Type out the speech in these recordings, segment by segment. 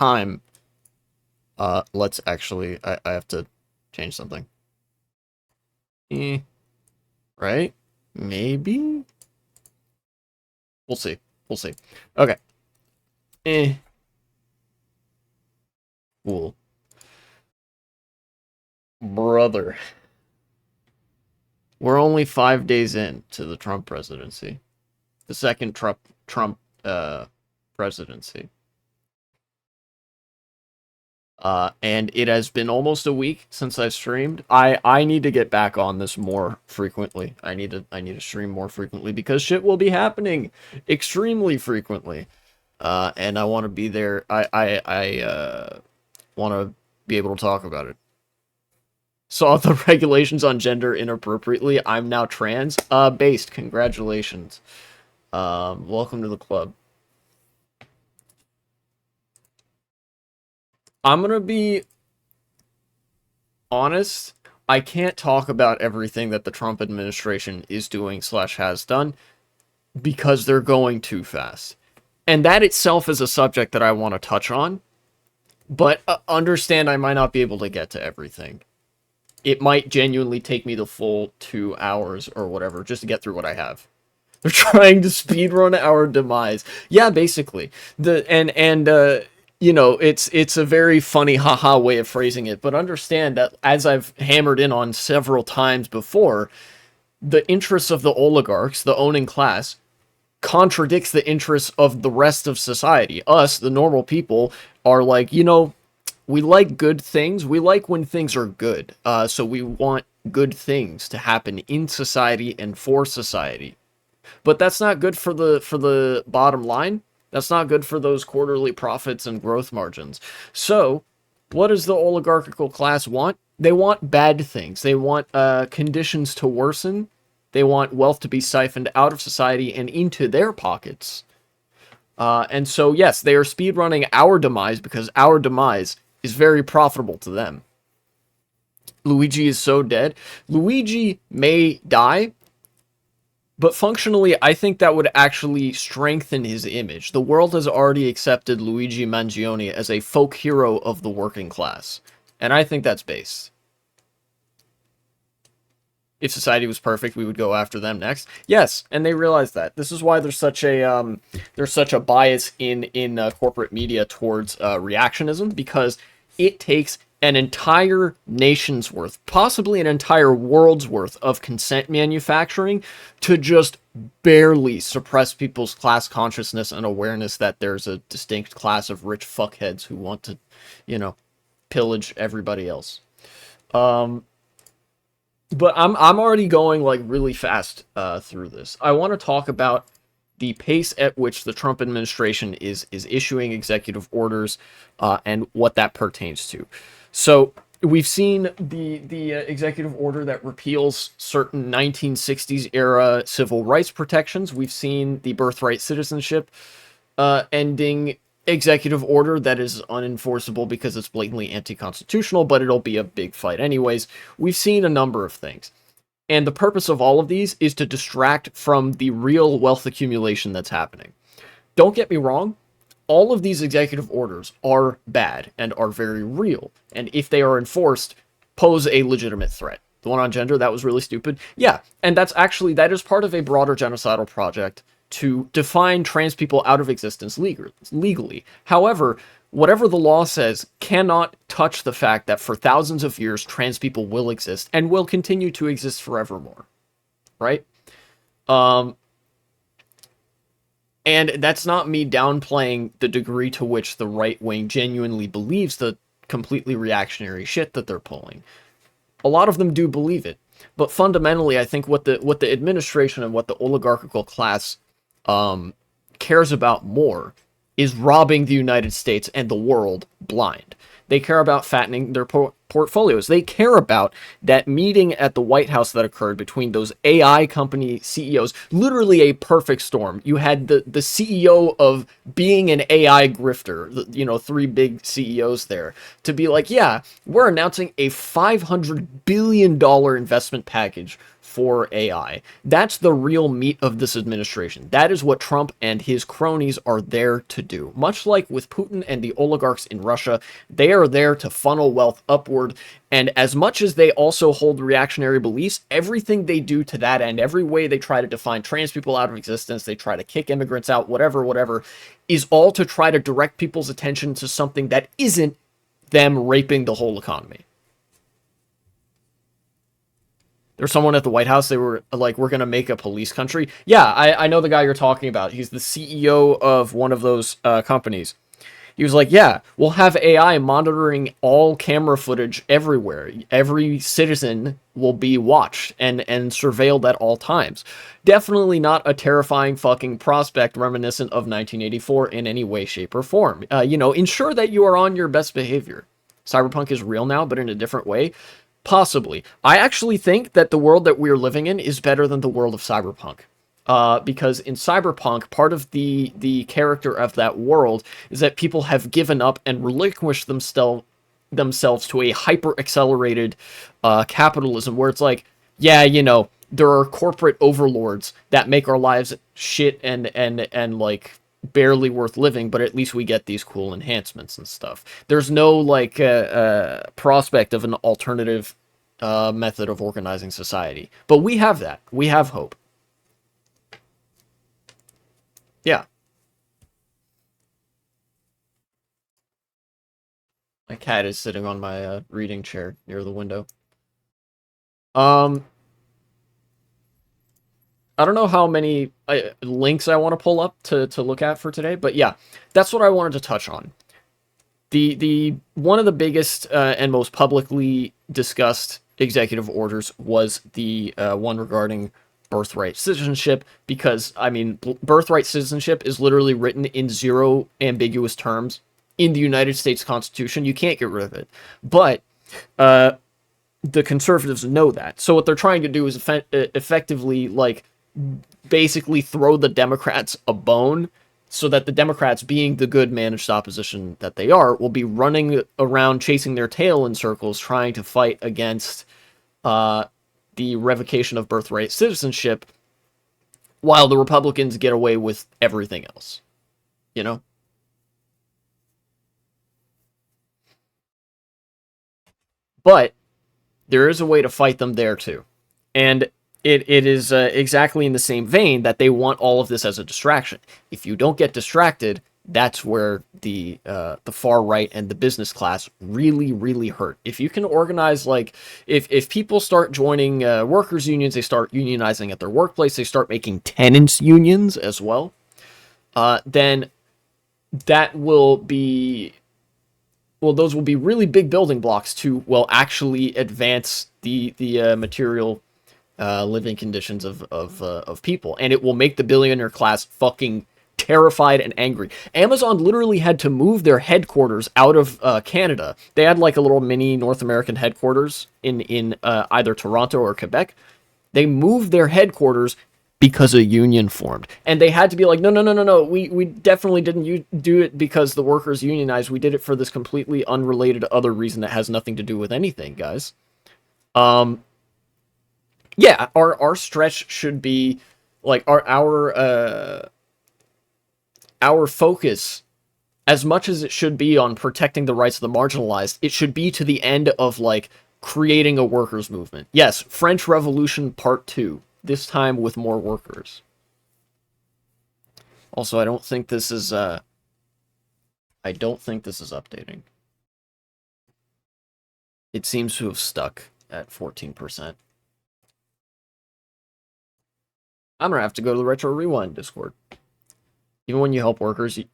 time, let's actually, I have to change something. Right? Maybe? We'll see. We'll see. Okay. Cool. Brother. We're only 5 days in to the Trump presidency. The second Trump presidency. And it has been almost a week since I've streamed. I need to get back on this more frequently. I need to stream more frequently because shit will be happening extremely frequently. And I want to be there. I want to be able to talk about it. Saw the regulations on gender inappropriately. I'm now trans. Based. Congratulations. Welcome to the club. I'm gonna be honest. I can't talk about everything that the Trump administration is doing slash has done because they're going too fast. And that itself is a subject that I want to touch on. But understand I might not be able to get to everything. It might genuinely take me the full 2 hours or whatever just to get through what I have. They're trying to speedrun our demise. Yeah, basically. You know, it's a very funny haha way of phrasing it, but understand that as I've hammered in on several times before, the interests of the oligarchs, the owning class, contradicts the interests of the rest of society. Us, the normal people, are like, you know, we like good things. We like when things are good. So we want good things to happen in society and for society. But that's not good for the bottom line. That's not good for those quarterly profits and growth margins. So, what does the oligarchical class want? They want bad things. They want conditions to worsen. They want wealth to be siphoned out of society and into their pockets. And so, yes, they are speedrunning our demise because our demise is very profitable to them. Luigi is so dead. Luigi may die, but functionally, I think that would actually strengthen his image. The world has already accepted Luigi Mangione as a folk hero of the working class. And I think that's based. If society was perfect, we would go after them next. Yes, and they realize that. This is why there's such a bias in corporate media towards reactionism, because it takes an entire nation's worth, possibly an entire world's worth of consent manufacturing to just barely suppress people's class consciousness and awareness that there's a distinct class of rich fuckheads who want to, you know, pillage everybody else. But I'm already going like really fast through this. I want to talk about the pace at which the Trump administration is issuing executive orders and what that pertains to. So we've seen the executive order that repeals certain 1960s era civil rights protections. We've seen the birthright citizenship ending executive order that is unenforceable because it's blatantly anti-constitutional, but it'll be a big fight anyways. We've seen a number of things. And the purpose of all of these is to distract from the real wealth accumulation that's happening. Don't get me wrong, all of these executive orders are bad and are very real. And if they are enforced, pose a legitimate threat. The one on gender, that was really stupid. Yeah, and that is part of a broader genocidal project to define trans people out of existence legally. However, whatever the law says cannot touch the fact that for thousands of years, trans people will exist and will continue to exist forevermore. Right? And that's not me downplaying the degree to which the right wing genuinely believes the completely reactionary shit that they're pulling. A lot of them do believe it. But fundamentally, I think what the administration and what the oligarchical class cares about more is robbing the United States and the world blind. They care about fattening their portfolios. They care about that meeting at the White House that occurred between those AI company CEOs. Literally a perfect storm. You had the CEO of being an AI grifter, you know, three big CEOs there, to be like, yeah, we're announcing a $500 billion investment package for AI. That's the real meat of this administration. That is what Trump and his cronies are there to do. Much like with Putin and the oligarchs in Russia, they are there to funnel wealth upward. And as much as they also hold reactionary beliefs, everything they do to that end, every way they try to define trans people out of existence, they try to kick immigrants out, whatever, is all to try to direct people's attention to something that isn't them raping the whole economy. There's someone at the White House, they were like, we're going to make a police country. Yeah, I know the guy you're talking about. He's the CEO of one of those companies. He was like, yeah, we'll have AI monitoring all camera footage everywhere. Every citizen will be watched and surveilled at all times. Definitely not a terrifying fucking prospect reminiscent of 1984 in any way, shape, or form. Ensure that you are on your best behavior. Cyberpunk is real now, but in a different way. Possibly. I actually think that the world that we're living in is better than the world of Cyberpunk. Because in Cyberpunk, part of the character of that world is that people have given up and relinquished themselves to a hyper-accelerated capitalism, where it's like, yeah, there are corporate overlords that make our lives shit and like barely worth living, but at least we get these cool enhancements and stuff. There's no like prospect of an alternative method of organizing society, but we have that. We have hope. Yeah. My cat is sitting on my reading chair near the window. I don't know how many links I want to pull up to look at for today, but yeah, that's what I wanted to touch on. The one of the biggest and most publicly discussed executive orders was the one regarding birthright citizenship, because, I mean, birthright citizenship is literally written in zero ambiguous terms in the United States Constitution. You can't get rid of it. But the conservatives know that. So what they're trying to do is effectively, like, basically throw the Democrats a bone, so that the Democrats, being the good managed opposition that they are, will be running around chasing their tail in circles, trying to fight against the revocation of birthright citizenship, while the Republicans get away with everything else. You know? But there is a way to fight them there too. And it is exactly in the same vein that they want all of this as a distraction. If you don't get distracted, that's where the far right and the business class really, really hurt. If you can organize, like, if people start joining workers' unions, they start unionizing at their workplace, they start making tenants' unions as well, then that will be, well, those will be really big building blocks to, well, actually advance the material living conditions of people, and it will make the billionaire class fucking terrified and angry. Amazon literally had to move their headquarters out of Canada. They had like a little mini North American headquarters in either Toronto or Quebec. They moved their headquarters because a union formed, and they had to be like, no, we definitely didn't do it because the workers unionized. We did it for this completely unrelated other reason that has nothing to do with anything, guys. Yeah, our stretch should be like our focus, as much as it should be on protecting the rights of the marginalized, it should be to the end of, like, creating a workers' movement. Yes, French Revolution Part 2, this time with more workers. Also, I don't think this is updating. It seems to have stuck at 14%. I'm gonna have to go to the Retro Rewind Discord. Even when you help workers, you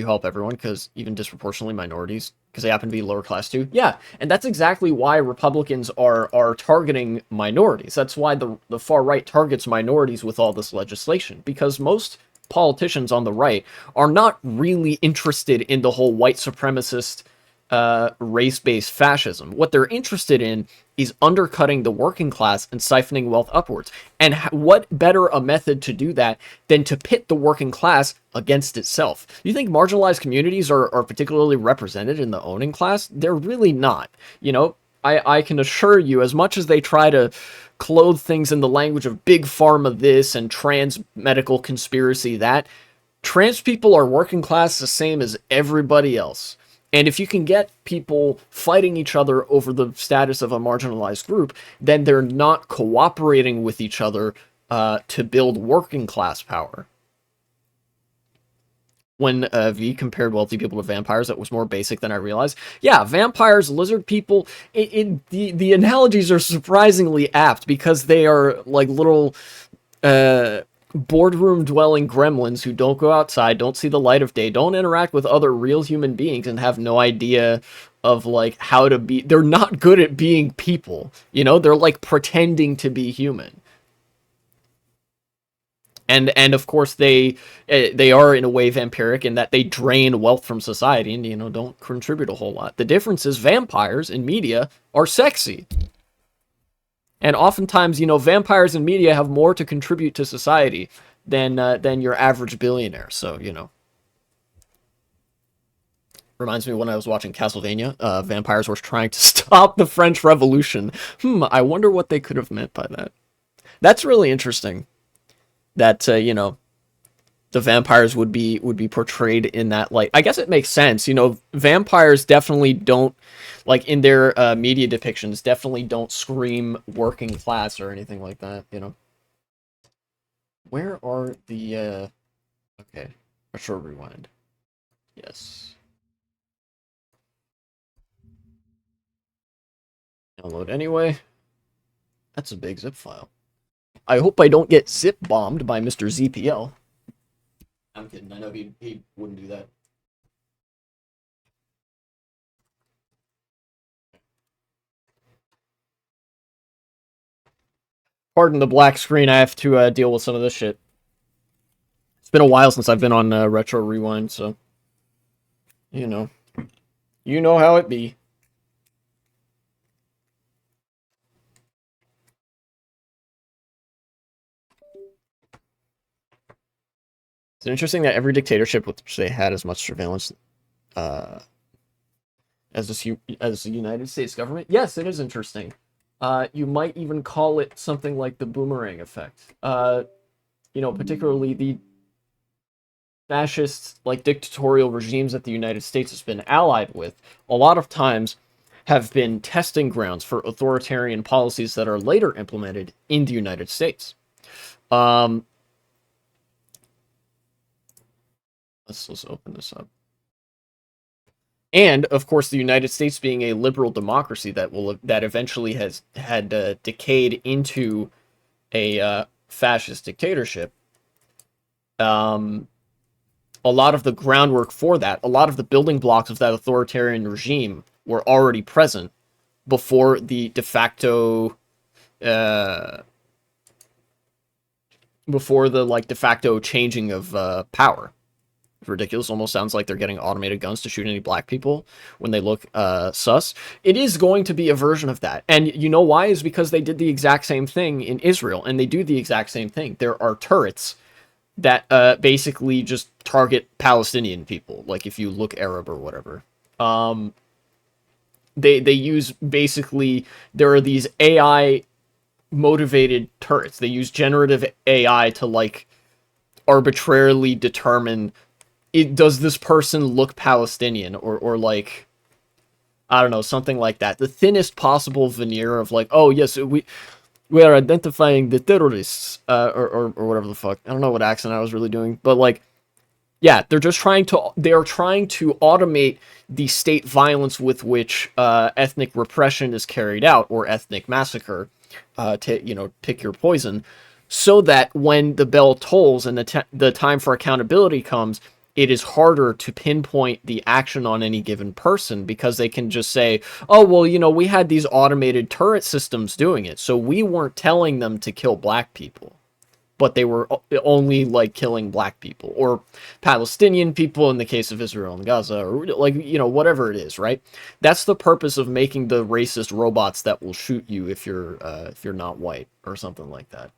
help everyone, because even disproportionately minorities, because they happen to be lower class too. Yeah, and that's exactly why Republicans are targeting minorities. That's why the far right targets minorities with all this legislation, because most politicians on the right are not really interested in the whole white supremacist race-based fascism. What they're interested in is undercutting the working class and siphoning wealth upwards. And what better a method to do that than to pit the working class against itself? You think marginalized communities are particularly represented in the owning class? They're really not. You know, I can assure you, as much as they try to clothe things in the language of big pharma this and trans medical conspiracy that, trans people are working class the same as everybody else. And if you can get people fighting each other over the status of a marginalized group, then they're not cooperating with each other to build working class power. When V compared wealthy people to vampires, that was more basic than I realized. Yeah, vampires, lizard people, the analogies are surprisingly apt because they are like little boardroom dwelling gremlins who don't go outside, don't see the light of day, don't interact with other real human beings, and have no idea of like how to be. They're not good at being people, you know. They're like pretending to be human. And of course they are in a way vampiric in that they drain wealth from society and, you know, don't contribute a whole lot. The difference is vampires in media are sexy, and oftentimes, you know, vampires in media have more to contribute to society than your average billionaire. So, you know, reminds me when I was watching Castlevania, vampires were trying to stop the French Revolution. I wonder what they could have meant by that. That's really interesting. That you know, the vampires would be portrayed in that light. I guess it makes sense. You know, vampires definitely don't, like in their media depictions, definitely don't scream working class or anything like that. You know, where are the okay, retro rewind. Yes, download anyway. That's a big zip file. I hope I don't get zip bombed by Mr. ZPL. I'm kidding. I know he wouldn't do that. Pardon the black screen. I have to deal with some of this shit. It's been a while since I've been on Retro Rewind, so you know, you know how it be. It's interesting that every dictatorship which they had as much surveillance uh, as the United States government. Yes, it is interesting. You might even call it something like the boomerang effect. You know, particularly the fascist, like dictatorial regimes that the United States has been allied with, a lot of times have been testing grounds for authoritarian policies that are later implemented in the United States. Um, let's open this up. And of course, the United States being a liberal democracy that eventually has had decayed into a fascist dictatorship. Um, a lot of the groundwork for that, a lot of the building blocks of that authoritarian regime were already present before the de facto, uh, before the like de facto changing of power. Ridiculous. Almost sounds like they're getting automated guns to shoot any black people when they look sus. It is going to be a version of that. And you know why? Is because they did the exact same thing in Israel, and they do the exact same thing. There are turrets that basically just target Palestinian people, like if you look Arab or whatever. They use basically, there are these AI motivated turrets. They use generative AI to like arbitrarily determine, does this person look Palestinian, or like, I don't know, something like that. The thinnest possible veneer of like, oh yes, we are identifying the terrorists, or whatever the fuck. I don't know what accent I was really doing, but like, yeah, they are trying to automate the state violence with which ethnic repression is carried out, or ethnic massacre, to, you know, pick your poison, so that when the bell tolls and the time for accountability comes, it is harder to pinpoint the action on any given person, because they can just say, oh, well, you know, we had these automated turret systems doing it, so we weren't telling them to kill black people, but they were only like killing black people or Palestinian people in the case of Israel and Gaza, or like, you know, whatever it is, right? That's the purpose of making the racist robots that will shoot you if you're not white or something like that,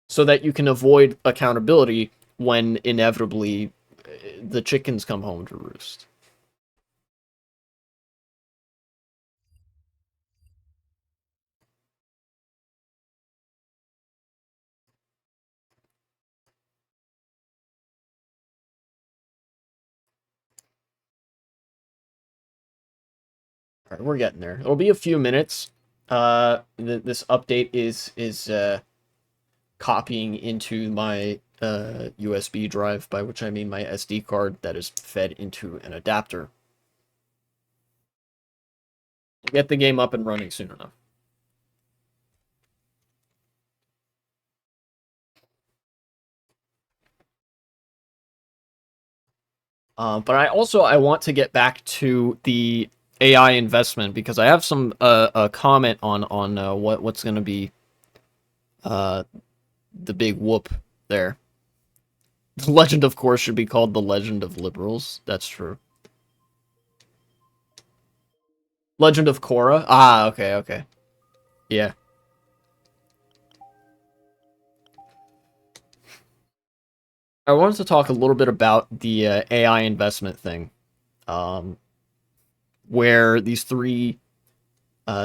so that you can avoid accountability when inevitably the chickens come home to roost. All right, we're getting there. It'll be a few minutes. This update is copying into my USB drive, by which I mean my SD card that is fed into an adapter. Get the game up and running soon enough. But I want to get back to the AI investment because I have some a comment on what's going to be the big whoop there. The legend, of course, should be called the Legend of Liberals. That's true. Legend of Korra. Ah, okay, okay. Yeah. I wanted to talk a little bit about the AI investment thing, um, where these three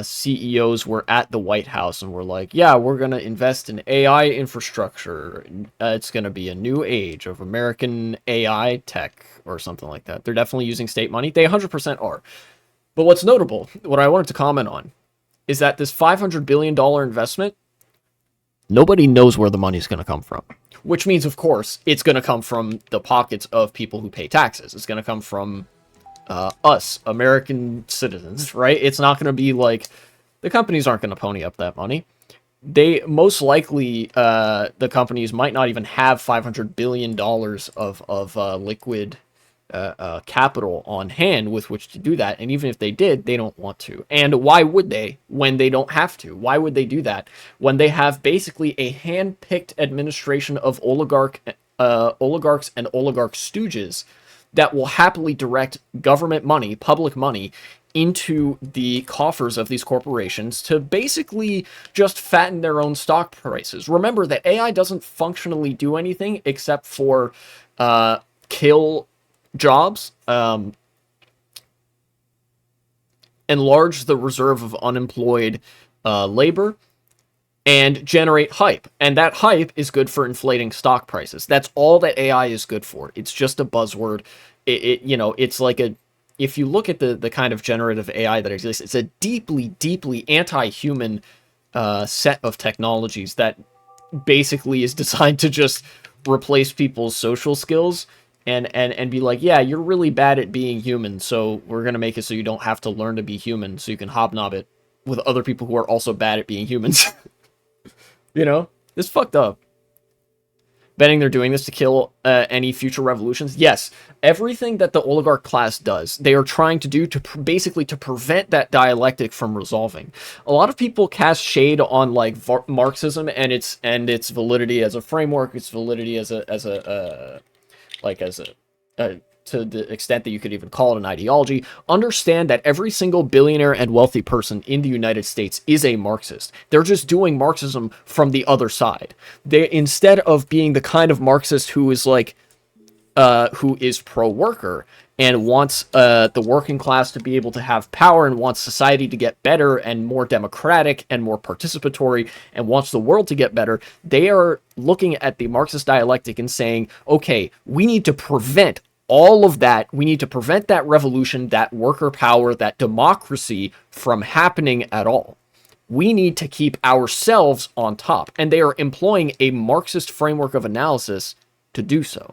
CEOs were at the White House and were like, yeah, we're going to invest in AI infrastructure. It's going to be a new age of American AI tech or something like that. They're definitely using state money. They 100% are. But what's notable, what I wanted to comment on, is that this $500 billion investment, nobody knows where the money's going to come from. Which means, of course, it's going to come from the pockets of people who pay taxes. It's going to come from us, American citizens, right? It's not going to be like the companies aren't going to pony up that money. They most likely, the companies might not even have $500 billion of liquid capital on hand with which to do that. And even if they did, they don't want to. And why would they when they don't have to? Why would they do that when they have basically a hand-picked administration of oligarchs and oligarch stooges that will happily direct government money, public money, into the coffers of these corporations to basically just fatten their own stock prices. Remember that AI doesn't functionally do anything except for kill jobs, enlarge the reserve of unemployed labor, and generate hype. And that hype is good for inflating stock prices. That's all that AI is good for. It's just a buzzword. It's like if you look at the kind of generative AI that exists, it's a deeply, deeply anti-human set of technologies that basically is designed to just replace people's social skills and be like, yeah, you're really bad at being human, so we're gonna make it so you don't have to learn to be human, so you can hobnob it with other people who are also bad at being humans. It's fucked up. Betting they're doing this to kill any future revolutions. Yes, everything that the oligarch class does, they are trying to do to basically to prevent that dialectic from resolving. A lot of people cast shade on like Marxism and its validity as a framework, its validity as a to the extent that you could even call it an ideology. Understand that every single billionaire and wealthy person in the United States is a Marxist. They're just doing Marxism from the other side. They, instead of being the kind of Marxist who is like, who is pro-worker and wants the working class to be able to have power and wants society to get better and more democratic and more participatory and wants the world to get better, they are looking at the Marxist dialectic and saying, okay, we need to prevent all of that. We need to prevent that revolution, that worker power, that democracy from happening at all. We need to keep ourselves on top. And they are employing a Marxist framework of analysis to do so.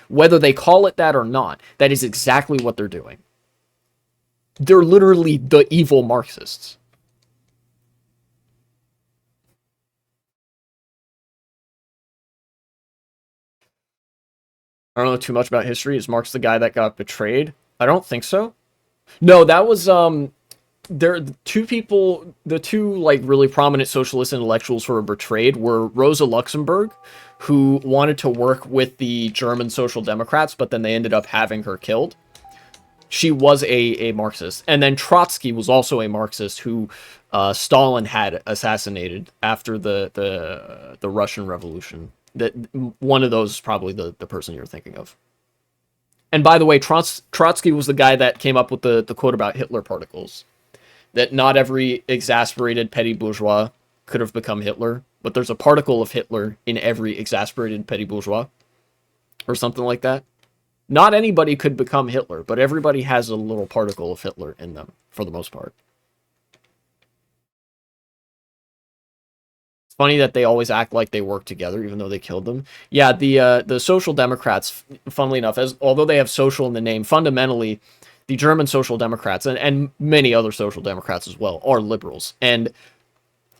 Whether they call it that or not, that is exactly what they're doing. They're literally the evil Marxists. I don't know too much about history. Is Marx the guy that got betrayed? I don't think so. No, that was there two people, the two like really prominent socialist intellectuals who were betrayed were Rosa Luxemburg, who wanted to work with the German Social Democrats, but then they ended up having her killed. She was a Marxist. And then Trotsky was also a Marxist who Stalin had assassinated after the Russian Revolution. That one of those is probably the person you're thinking of. And by the way, Trotsky was the guy that came up with the quote about Hitler particles. That not every exasperated petty bourgeois could have become Hitler, but there's a particle of Hitler in every exasperated petty bourgeois. Or something like that. Not anybody could become Hitler, but everybody has a little particle of Hitler in them, for the most part. It's funny that they always act like they work together, even though they killed them. Yeah, the Social Democrats, funnily enough, as although they have social in the name, fundamentally, the German Social Democrats, and many other Social Democrats as well, are liberals. And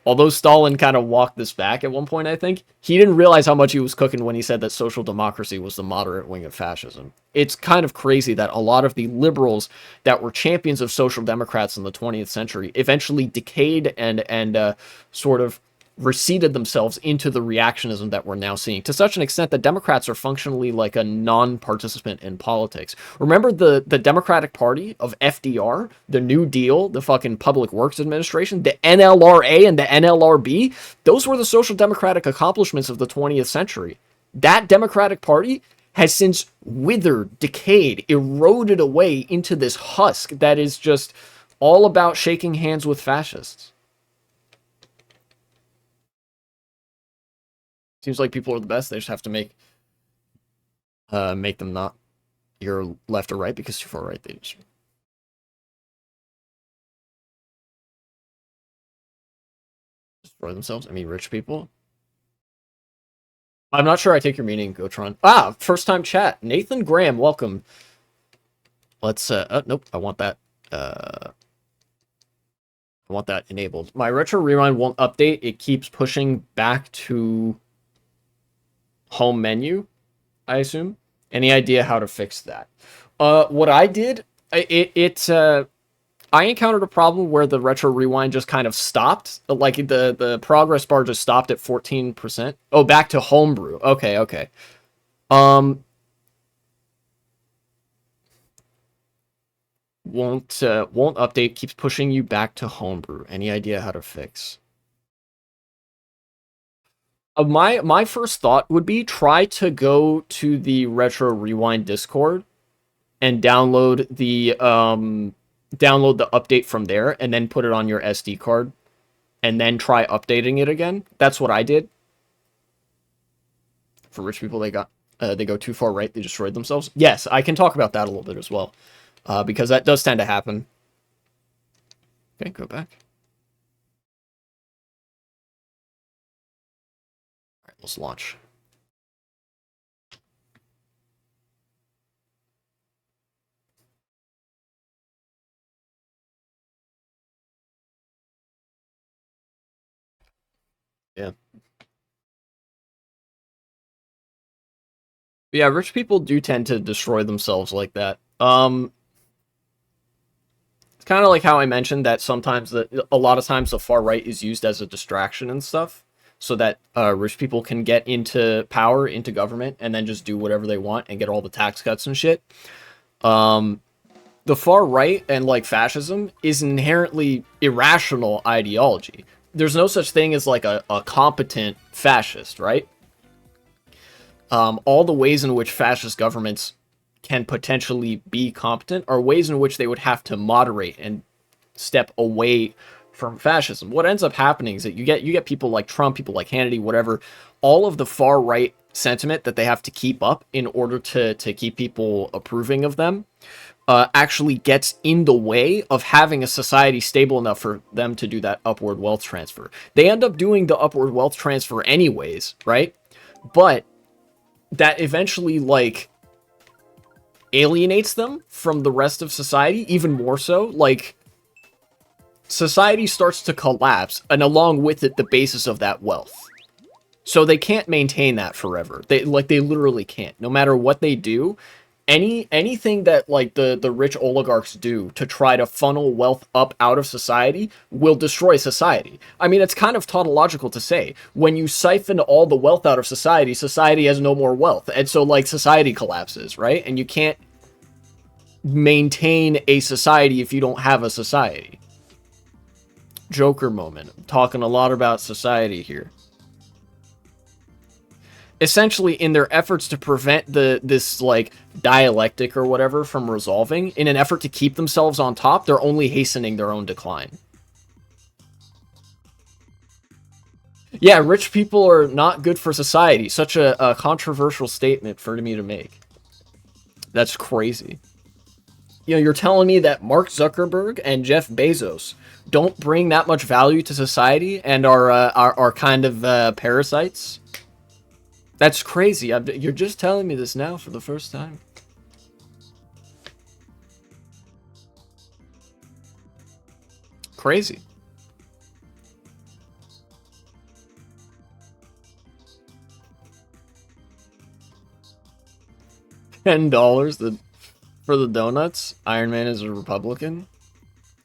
although Stalin kind of walked this back at one point, I think, he didn't realize how much he was cooking when he said that social democracy was the moderate wing of fascism. It's kind of crazy that a lot of the liberals that were champions of social democrats in the 20th century eventually decayed and sort of receded themselves into the reactionism that we're now seeing, to such an extent that Democrats are functionally like a non-participant in politics. Remember the Democratic Party of FDR, the New Deal, the fucking Public Works Administration, the NLRA and the NLRB? Those were the social democratic accomplishments of the 20th century. That Democratic Party has since withered, decayed, eroded away into this husk that is just all about shaking hands with fascists. Seems like people are the best. They just have to make them not your left or right, because too far right they just destroy themselves. I mean, rich people. I'm not sure I take your meaning, Gotron. Ah, first time chat. Nathan Graham, welcome. Let's nope, I want that enabled. My retro rewind won't update. It keeps pushing back to home menu, I assume. Any idea how to fix that? What I did, I encountered a problem where the retro rewind just kind of stopped. Like the progress bar just stopped at 14%. Oh, back to homebrew. Okay, okay. Won't update, keeps pushing you back to homebrew. Any idea how to fix? My first thought would be try to go to the Retro Rewind Discord and download the update from there, and then put it on your SD card, and then try updating it again. That's what I did. For rich people, they go too far right, they destroyed themselves. Yes, I can talk about that a little bit as well, because that does tend to happen. Okay, go back. All right, let's launch. Yeah. Yeah, rich people do tend to destroy themselves like that. It's kind of like how I mentioned that sometimes a lot of times the far right is used as a distraction and stuff, so that rich people can get into power, into government, and then just do whatever they want and get all the tax cuts and shit. The far right and like fascism is an inherently irrational ideology. There's no such thing as like a competent fascist, right? All the ways in which fascist governments can potentially be competent are ways in which they would have to moderate and step away from fascism. What ends up happening is that you get people like Trump, people like Hannity, whatever, all of the far right sentiment that they have to keep up in order to keep people approving of them actually gets in the way of having a society stable enough for them to do that upward wealth transfer. They end up doing the upward wealth transfer anyways, right? But that eventually, like, alienates them from the rest of society, even more so. Like, society starts to collapse, and along with it, the basis of that wealth. So they can't maintain that forever. They literally can't. No matter what they do, anything that like the rich oligarchs do to try to funnel wealth up out of society will destroy society. I mean, it's kind of tautological to say, when you siphon all the wealth out of society, society has no more wealth, and so like society collapses, right? And you can't maintain a society if you don't have a society. Joker moment. I'm talking a lot about society here. Essentially, in their efforts to prevent this like dialectic or whatever from resolving, in an effort to keep themselves on top, they're only hastening their own decline. Yeah, rich people are not good for society. Such a controversial statement for me to make. That's crazy. You're telling me that Mark Zuckerberg and Jeff Bezos don't bring that much value to society and are kind of parasites? That's crazy. You're just telling me this now for the first time. Crazy. $10 for the donuts. Iron Man is a Republican.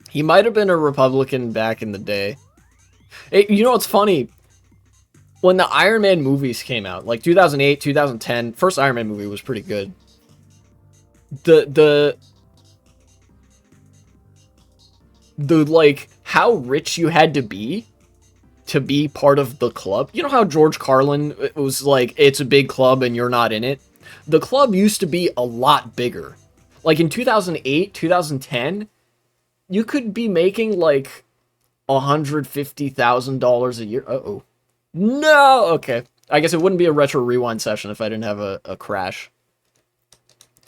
He might have been a Republican back in the day. You know what's funny? When the Iron Man movies came out, like 2008, 2010, first Iron Man movie was pretty good. The like how rich you had to be part of the club. You know how George Carlin was like, it's a big club and you're not in it? The club used to be a lot bigger. Like in 2008, 2010, you could be making like $150,000 a year. Uh-oh. No! Okay. I guess it wouldn't be a retro rewind session if I didn't have a crash.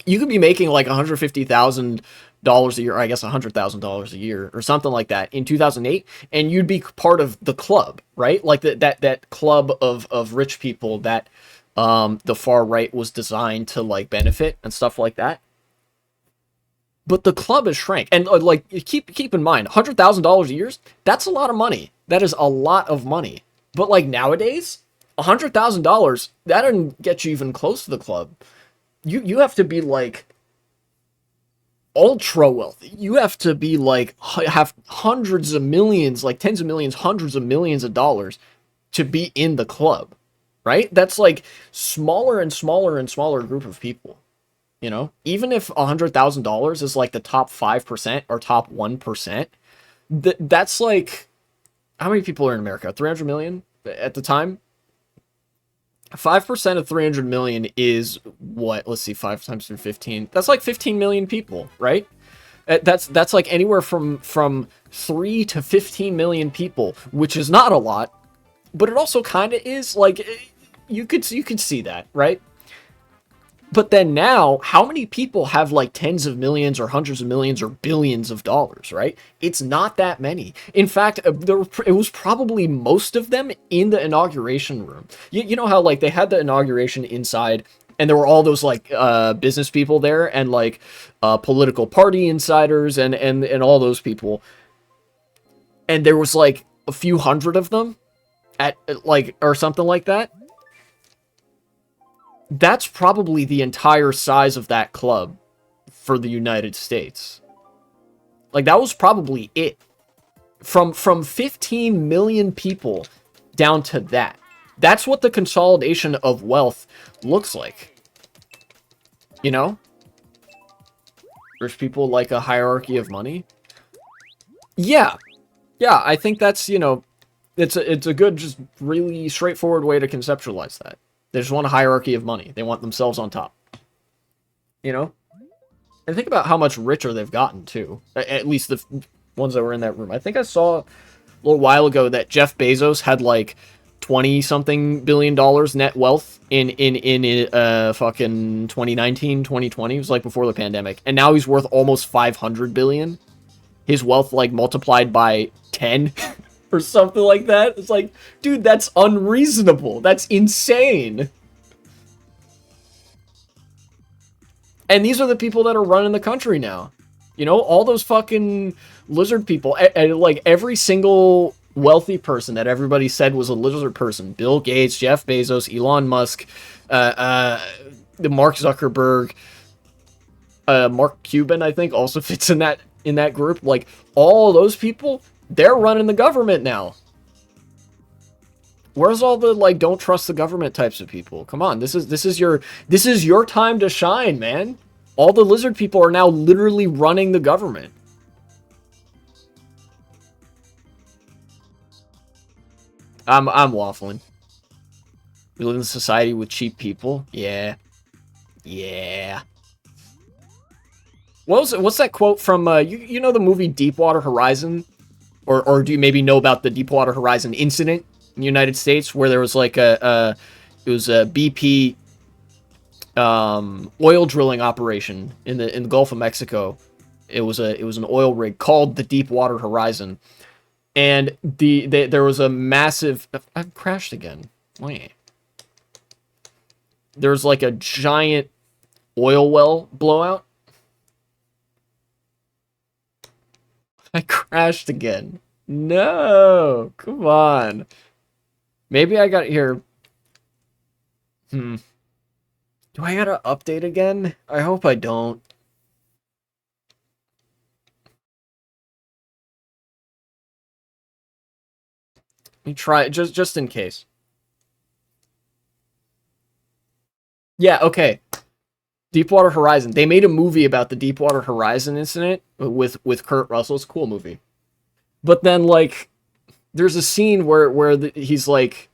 You could be making like $150,000 a year, or I guess $100,000 a year, or something like that in 2008, and you'd be part of the club, right? Like that club of rich people that the far right was designed to like benefit and stuff like that. But the club has shrank, and like keep in mind, $100,000 a year, that's a lot of money. That is a lot of money. But like nowadays, $100,000 that doesn't get you even close to the club. You have to be like ultra wealthy. You have to be like have hundreds of millions, like tens of millions, hundreds of millions of dollars to be in the club, right? That's like smaller and smaller and smaller group of people. You know, even if $100,000 is like the top 5% or top 1%, that's like, how many people are in America? 300 million at the time? 5% of 300 million is what? Let's see, 5 times 15. That's like 15 million people, right? That's like anywhere from 3 to 15 million people, which is not a lot, but it also kind of is. Like you could see that, right? But then now, how many people have like tens of millions or hundreds of millions or billions of dollars, right? It's not that many. In fact, it was probably most of them in the inauguration room. You know how like they had the inauguration inside and there were all those like business people there and like political party insiders and all those people. And there was like a few hundred of them at like, or something like that. That's probably the entire size of that club for the United States. Like, that was probably it. From 15 million people down to that. That's what the consolidation of wealth looks like. You know? Rich people like a hierarchy of money. Yeah. Yeah, I think that's, you know, it's a good, just really straightforward way to conceptualize that. They just want a hierarchy of money. They want themselves on top. You know? And think about how much richer they've gotten, too. At least the ones that were in that room. I think I saw a little while ago that Jeff Bezos had, like, 20-something billion dollars net wealth in fucking 2019, 2020. It was, like, before the pandemic. And now he's worth almost 500 billion. His wealth, like, multiplied by 10. Or something like that. It's like, dude, that's unreasonable. That's insane. And these are the people that are running the country now. You know, all those fucking lizard people. And like every single wealthy person that everybody said was a lizard person. Bill Gates, Jeff Bezos, Elon Musk, Mark Zuckerberg, Mark Cuban, I think, also fits in that group. Like, all those people, they're running the government now. Where's all the like don't trust the government types of people? Come on, this is your time to shine, man. All the lizard people are now literally running the government. I'm waffling. We live in a society with cheap people. Yeah. Yeah. What's that quote from you know the movie Deepwater Horizon? Or do you maybe know about the Deepwater Horizon incident in the United States where there was like it was a BP oil drilling operation in the Gulf of Mexico. It was an oil rig called the Deepwater Horizon, and there was a massive. I've crashed again. Wait. There's like a giant oil well blowout. I crashed again. No, come on. Maybe I got here. Do I gotta update again? I hope I don't. Let me try it just in case. Yeah, okay. Deepwater Horizon. They made a movie about the Deepwater Horizon incident with Kurt Russell. It's a cool movie. But then like there's a scene where he's like,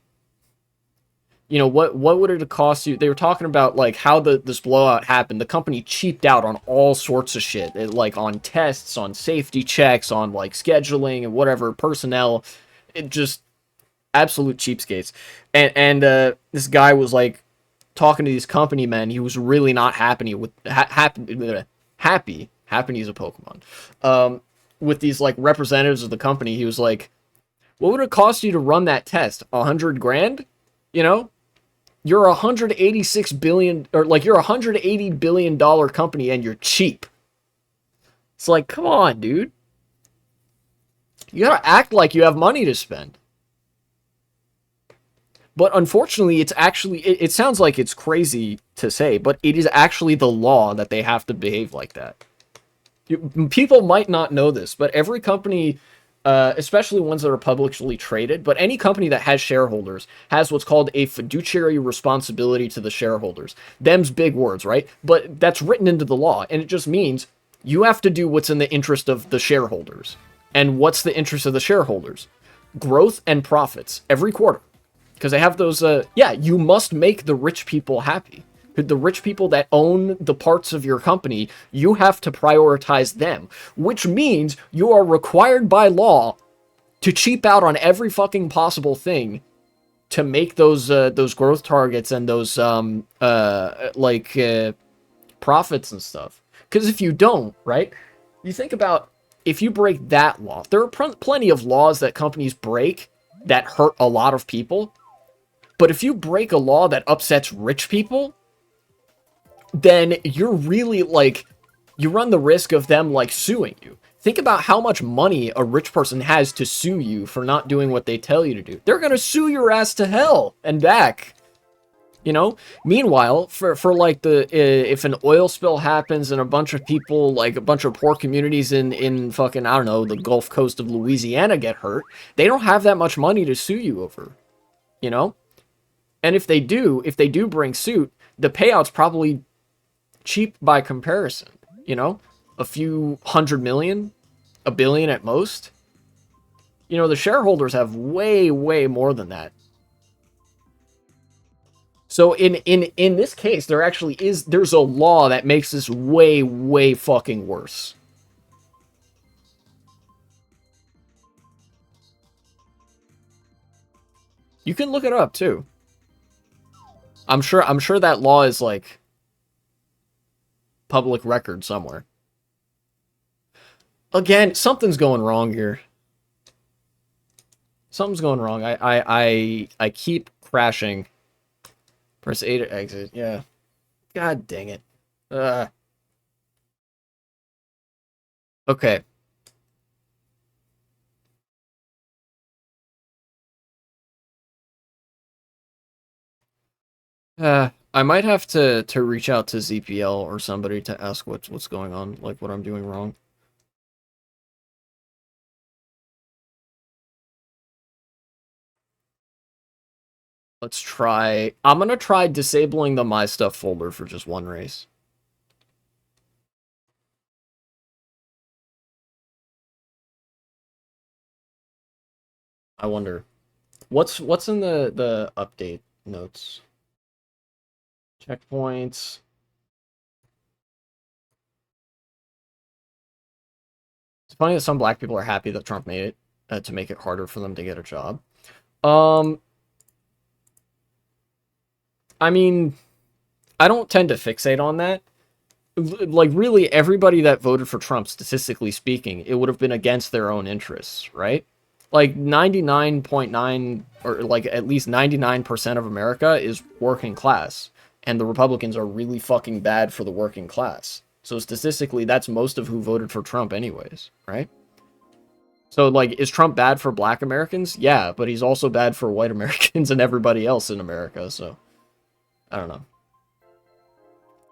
you know, what would it cost you? They were talking about like how this blowout happened. The company cheaped out on all sorts of shit, like on tests, on safety checks, on like scheduling and whatever personnel. It just absolute cheapskates. And this guy was like talking to these company men. He was really not happy with happy. Happy is a Pokemon. With these like representatives of the company, he was like, "What would it cost you to run that test? 100 grand? You know, you're 186 billion, or like you're $180 billion company, and you're cheap." It's like, come on, dude. You gotta act like you have money to spend. But unfortunately, it's actually, it sounds like it's crazy to say, but it is actually the law that they have to behave like that. People might not know this, but every company, especially ones that are publicly traded, but any company that has shareholders has what's called a fiduciary responsibility to the shareholders. Them's big words, right? But that's written into the law, and it just means you have to do what's in the interest of the shareholders. And what's the interest of the shareholders? Growth and profits every quarter. Because they have those, yeah, you must make the rich people happy. The rich people that own the parts of your company, you have to prioritize them. Which means you are required by law to cheap out on every fucking possible thing to make those growth targets and those, profits and stuff. Because if you don't, right, you think about, if you break that law, there are plenty of laws that companies break that hurt a lot of people. But if you break a law that upsets rich people, then you're really, like, you run the risk of them, like, suing you. Think about how much money a rich person has to sue you for not doing what they tell you to do. They're gonna sue your ass to hell and back. You know? Meanwhile, for like if an oil spill happens and a bunch of people, like a bunch of poor communities in fucking, I don't know, the Gulf Coast of Louisiana get hurt, they don't have that much money to sue you over. You know? And if they do bring suit, the payout's probably cheap by comparison, you know? A few $100 million, $1 billion at most. You know, the shareholders have way, way more than that. So in this case, there's a law that makes this way, way fucking worse. You can look it up too. I'm sure that law is like public record somewhere. Again, something's going wrong here. Something's going wrong. I keep crashing. Press A to exit. Yeah. God dang it. Okay. I might have to reach out to ZPL or somebody to ask what's going on, like what I'm doing wrong. Let's try. I'm gonna try disabling the My Stuff folder for just one race. I wonder what's in the update notes. Checkpoints. It's funny that some black people are happy that Trump made it to make it harder for them to get a job. I mean, I don't tend to fixate on that. Like, really, everybody that voted for Trump, statistically speaking, it would have been against their own interests, right? Like 99.9, or like at least 99% of America is working class, and the Republicans are really fucking bad for the working class. So statistically, that's most of who voted for Trump anyways, right? So, like, is Trump bad for black Americans? Yeah, but he's also bad for white Americans and everybody else in America, so I don't know.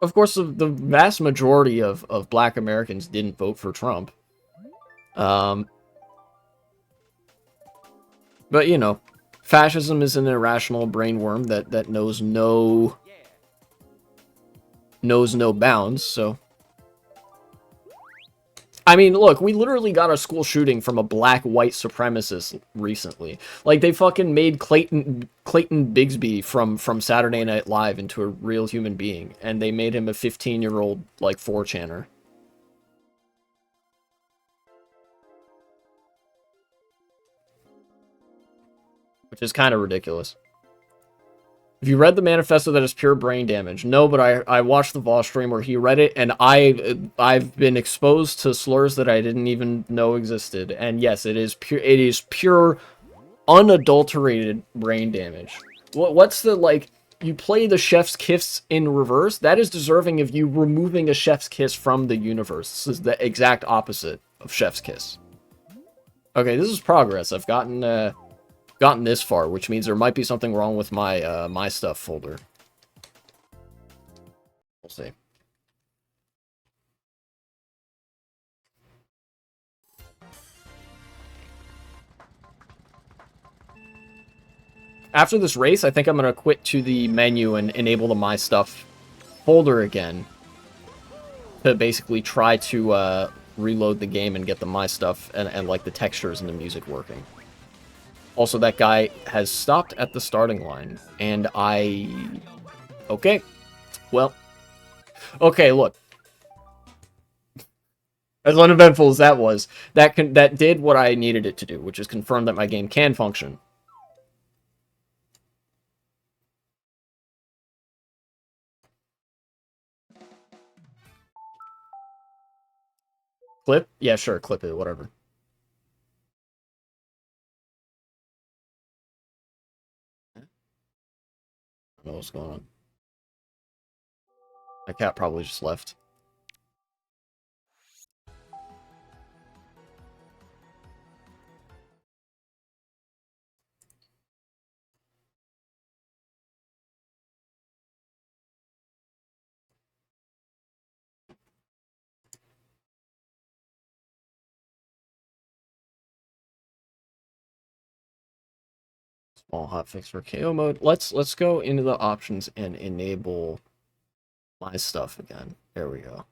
Of course, the vast majority of black Americans didn't vote for Trump. Um, but, you know, fascism is an irrational brainworm that knows no bounds, so... I mean, look, we literally got a school shooting from a black white supremacist recently. Like, they fucking made Clayton Bigsby from Saturday Night Live into a real human being, and they made him a 15-year-old, like, 4chaner. Which is kind of ridiculous. If you read the manifesto, that is pure brain damage. No, but I watched the Voss stream where he read it, and I've been exposed to slurs that I didn't even know existed. And yes, it is pure unadulterated brain damage. What's the, like, you play the chef's kiss in reverse? That is deserving of you removing a chef's kiss from the universe. This is the exact opposite of chef's kiss. Okay, this is progress. I've gotten this far, which means there might be something wrong with my my stuff folder. We'll see. After this race, I think I'm going to quit to the menu and enable the my stuff folder again to basically try to reload the game and get the my stuff and like the textures and the music working. Also, that guy has stopped at the starting line, and okay. Well. Okay, look. As uneventful as that was, that did what I needed it to do, which is confirm that my game can function. Clip? Yeah, sure, clip it, whatever. I don't know what's going on. My cat probably just left. Small hotfix for KO mode. Let's go into the options and enable my stuff again. There we go.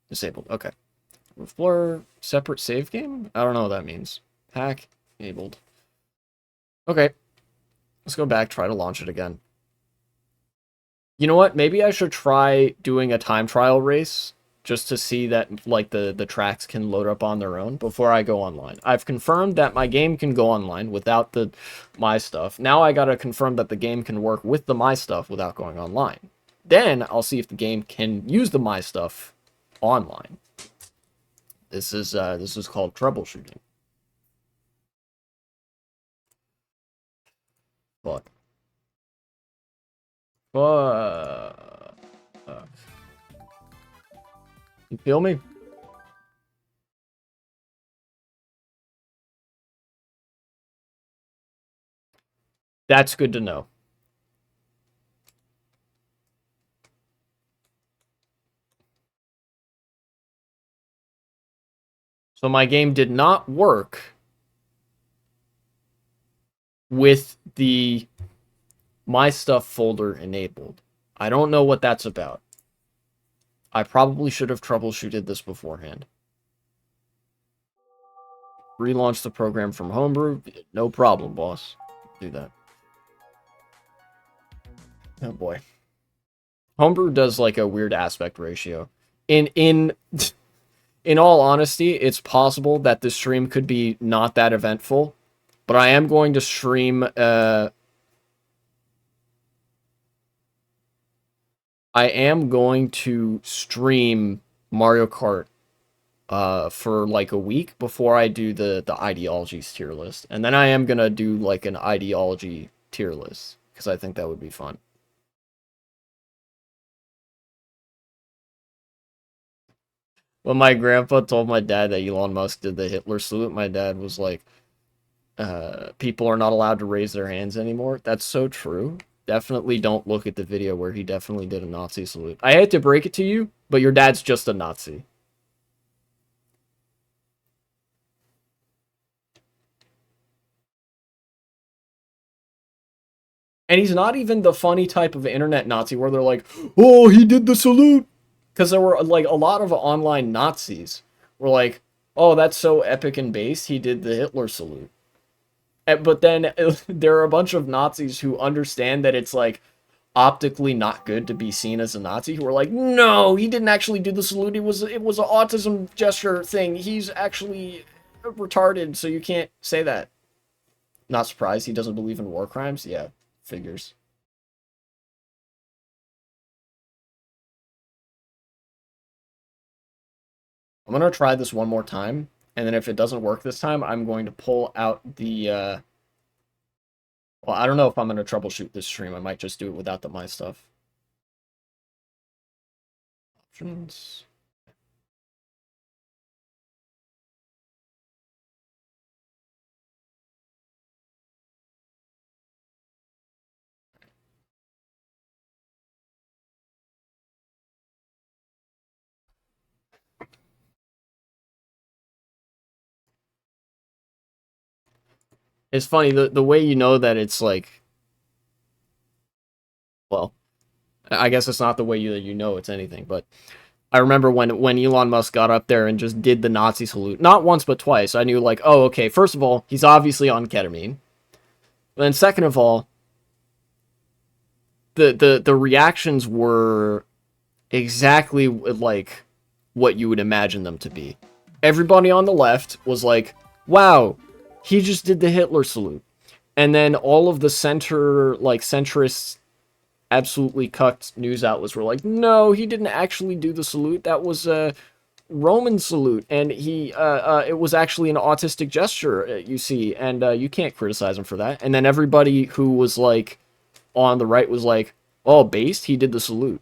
Disabled. Okay. With blur, separate save game? I don't know what that means. Hack, enabled. Okay. Let's go back, try to launch it again. You know what? Maybe I should try doing a time trial race just to see that, like, the tracks can load up on their own before I go online. I've confirmed that my game can go online without the my stuff. Now I gotta confirm that the game can work with the my stuff without going online. Then I'll see if the game can use the my stuff online. This is called troubleshooting. Fuck. Fuck. You feel me? That's good to know. So my game did not work with the my stuff folder enabled. I don't know what that's about. I probably should have troubleshooted this beforehand. Relaunch the program from Homebrew. No problem, boss. Do that. Oh boy. Homebrew does like a weird aspect ratio. In In all honesty, it's possible that this stream could be not that eventful, but I am going to stream, I am going to stream Mario Kart for like a week before I do the ideologies tier list. And then I am gonna do like an ideology tier list because I think that would be fun. When my grandpa told my dad that Elon Musk did the Hitler salute, my dad was like, people are not allowed to raise their hands anymore. That's so true. Definitely don't look at the video where he definitely did a Nazi salute. I hate to break it to you, but your dad's just a Nazi. And he's not even the funny type of internet Nazi where they're like, oh, he did the salute. Because there were like a lot of online Nazis were like, oh, that's so epic and base, he did the Hitler salute. But then there are a bunch of Nazis who understand that it's like optically not good to be seen as a Nazi who are like, no, he didn't actually do the salute. It was an autism gesture thing. He's actually retarded, so you can't say that. Not surprised he doesn't believe in war crimes. Yeah, figures. I'm gonna try this one more time, and then if it doesn't work this time, I'm going to pull out the well, I don't know if I'm gonna troubleshoot this stream. I might just do it without the my stuff. Options. It's funny, the way you know that it's like, well, I guess it's not the way you know it's anything, but I remember when Elon Musk got up there and just did the Nazi salute, not once but twice. I knew like, oh, okay, first of all, he's obviously on ketamine. And then second of all, the reactions were exactly like what you would imagine them to be. Everybody on the left was like, wow, he just did the Hitler salute. And then all of the center, like centrist, absolutely cucked news outlets were like, no, he didn't actually do the salute. That was a Roman salute. And it was actually an autistic gesture, you see. And you can't criticize him for that. And then everybody who was like on the right was like, oh, based, he did the salute.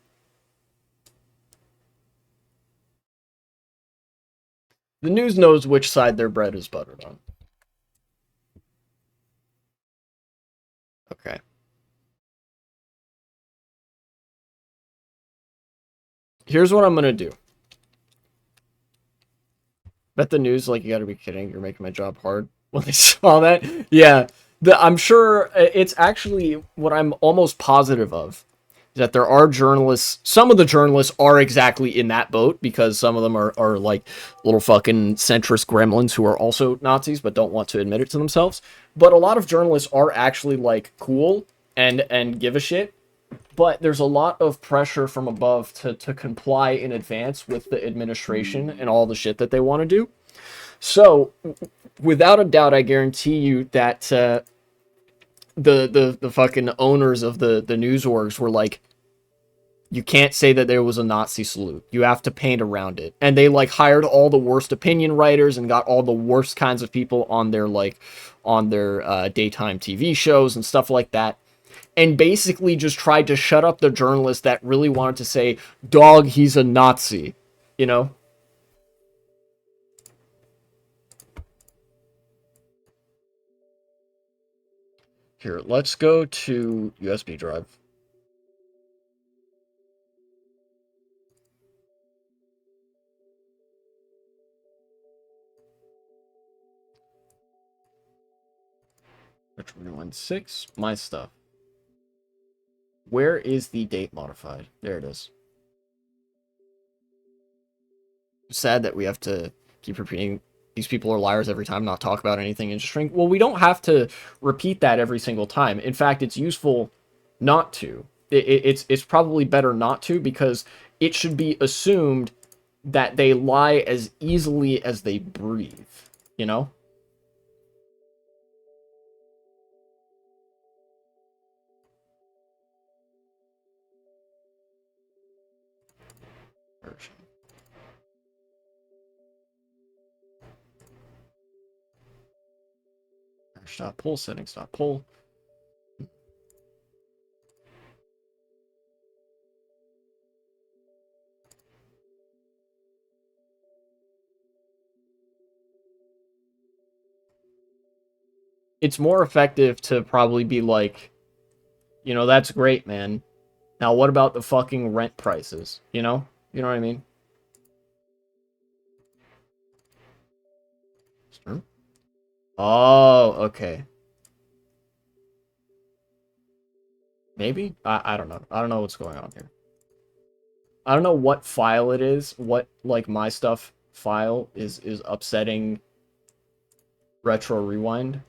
The news knows which side their bread is buttered on. Okay. Here's what I'm gonna do. Bet the news, like, you gotta be kidding. You're making my job hard. When they saw that, yeah. I'm sure it's actually what I'm almost positive of. That there are journalists, some of the journalists are exactly in that boat because some of them are like little fucking centrist gremlins who are also Nazis but don't want to admit it to themselves. But a lot of journalists are actually like cool and give a shit. But there's a lot of pressure from above to comply in advance with the administration and all the shit that they want to do. So, without a doubt, I guarantee you that the fucking owners of the news orgs were like, you can't say that there was a Nazi salute. You have to paint around it. And they like hired all the worst opinion writers and got all the worst kinds of people on their daytime TV shows and stuff like that. And basically just tried to shut up the journalists that really wanted to say, dog, he's a Nazi. You know? Here, let's go to USB drive. Retro Rewind 6, my stuff. Where is the date modified? There it is. Sad that we have to keep repeating these people are liars every time, not talk about anything interesting. Well, we don't have to repeat that every single time. In fact, it's useful not to. It's probably better not to because it should be assumed that they lie as easily as they breathe, you know? Version. Stop pull, settings, stop pull. It's more effective to probably be like, you know, that's great, man. Now what about the fucking rent prices? You know? You know what I mean? Oh, okay. Maybe? I don't know. I don't know what's going on here. I don't know what file it is, what, like, my stuff file is upsetting Retro Rewind.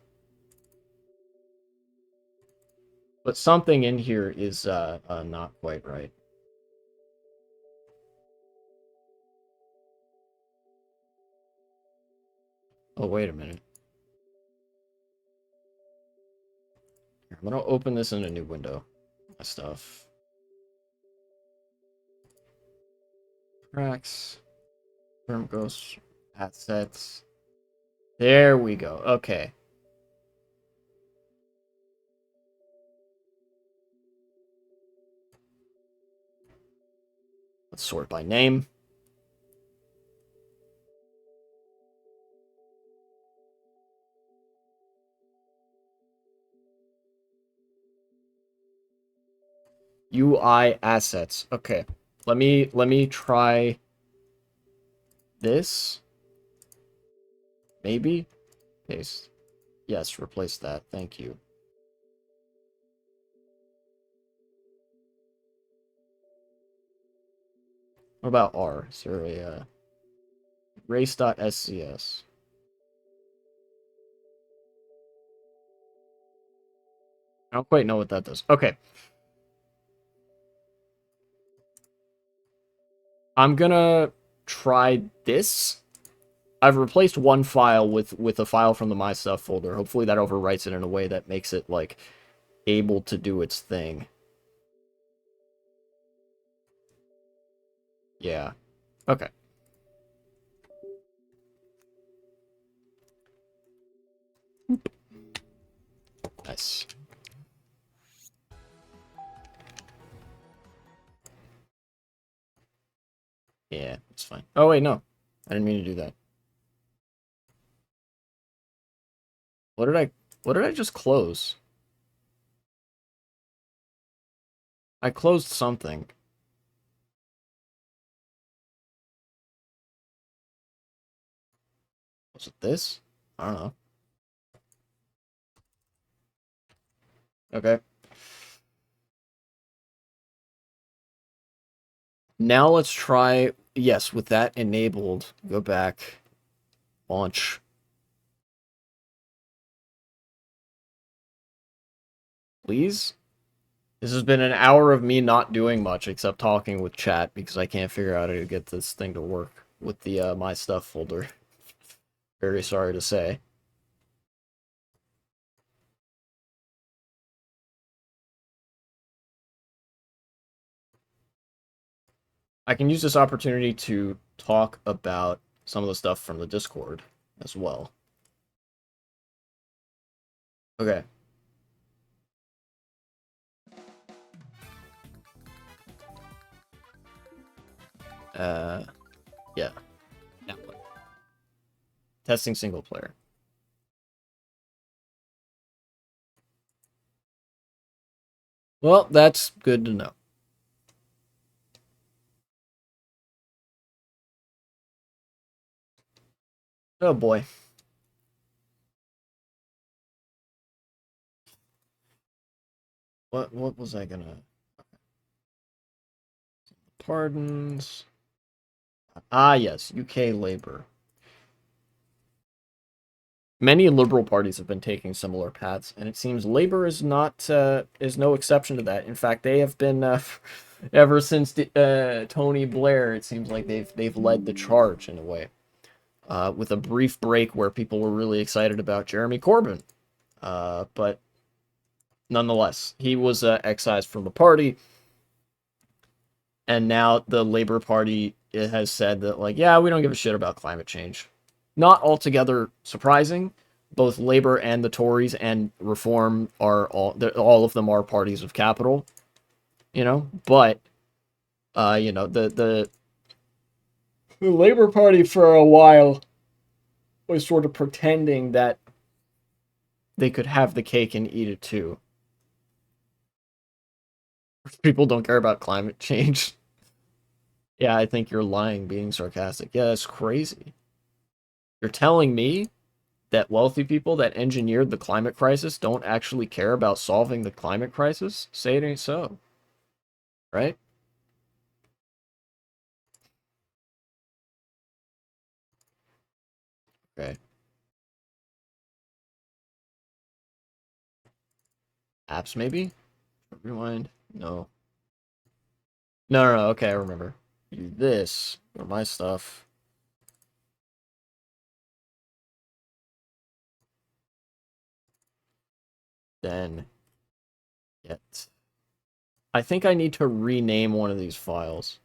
But something in here is not quite right. Oh, wait a minute. Here, I'm gonna open this in a new window. My stuff. Tracks. Term ghost. Assets. There we go. Okay. Let's sort by name. UI assets. Okay. Let me try this. Maybe? Paste. Yes, replace that. Thank you. What about R? Is there a race.scs? I don't quite know what that does. Okay. I'm gonna try this. I've replaced one file with a file from the My Stuff folder. Hopefully that overwrites it in a way that makes it, like, able to do its thing. Yeah. Okay. Nice. Yeah, it's fine. Oh, wait, no. I didn't mean to do that. What did I just close? I closed something. Was it this? I don't know. Okay. Now let's try, yes, with that enabled, go back, launch. Please? This has been an hour of me not doing much except talking with chat because I can't figure out how to get this thing to work with the My Stuff folder. Very sorry to say. I can use this opportunity to talk about some of the stuff from the Discord as well. Okay. Yeah. Now what? Testing single player. Well, that's good to know. Oh boy. What was I gonna... Pardons. Ah, yes, UK Labour. Many liberal parties have been taking similar paths, and it seems Labour is not is no exception to that. In fact, they have been Ever since Tony Blair, it seems like they've led the charge in a way. With a brief break where people were really excited about Jeremy Corbyn. But nonetheless, he was excised from the party, and now the Labour Party has said that, like, yeah, we don't give a shit about climate change. Not altogether surprising. Both Labour and the Tories and Reform are all of them are parties of capital, you know. But the Labour Party for a while was sort of pretending that they could have the cake and eat it too. People don't care about climate change. Yeah, I think you're lying, being sarcastic. Yeah, that's crazy. You're telling me that wealthy people that engineered the climate crisis don't actually care about solving the climate crisis? Say it ain't so, right? Okay. Apps, maybe? Rewind? No. No, no, no. Okay, I remember. Do this for my stuff. Then get. I think I need to rename one of these files.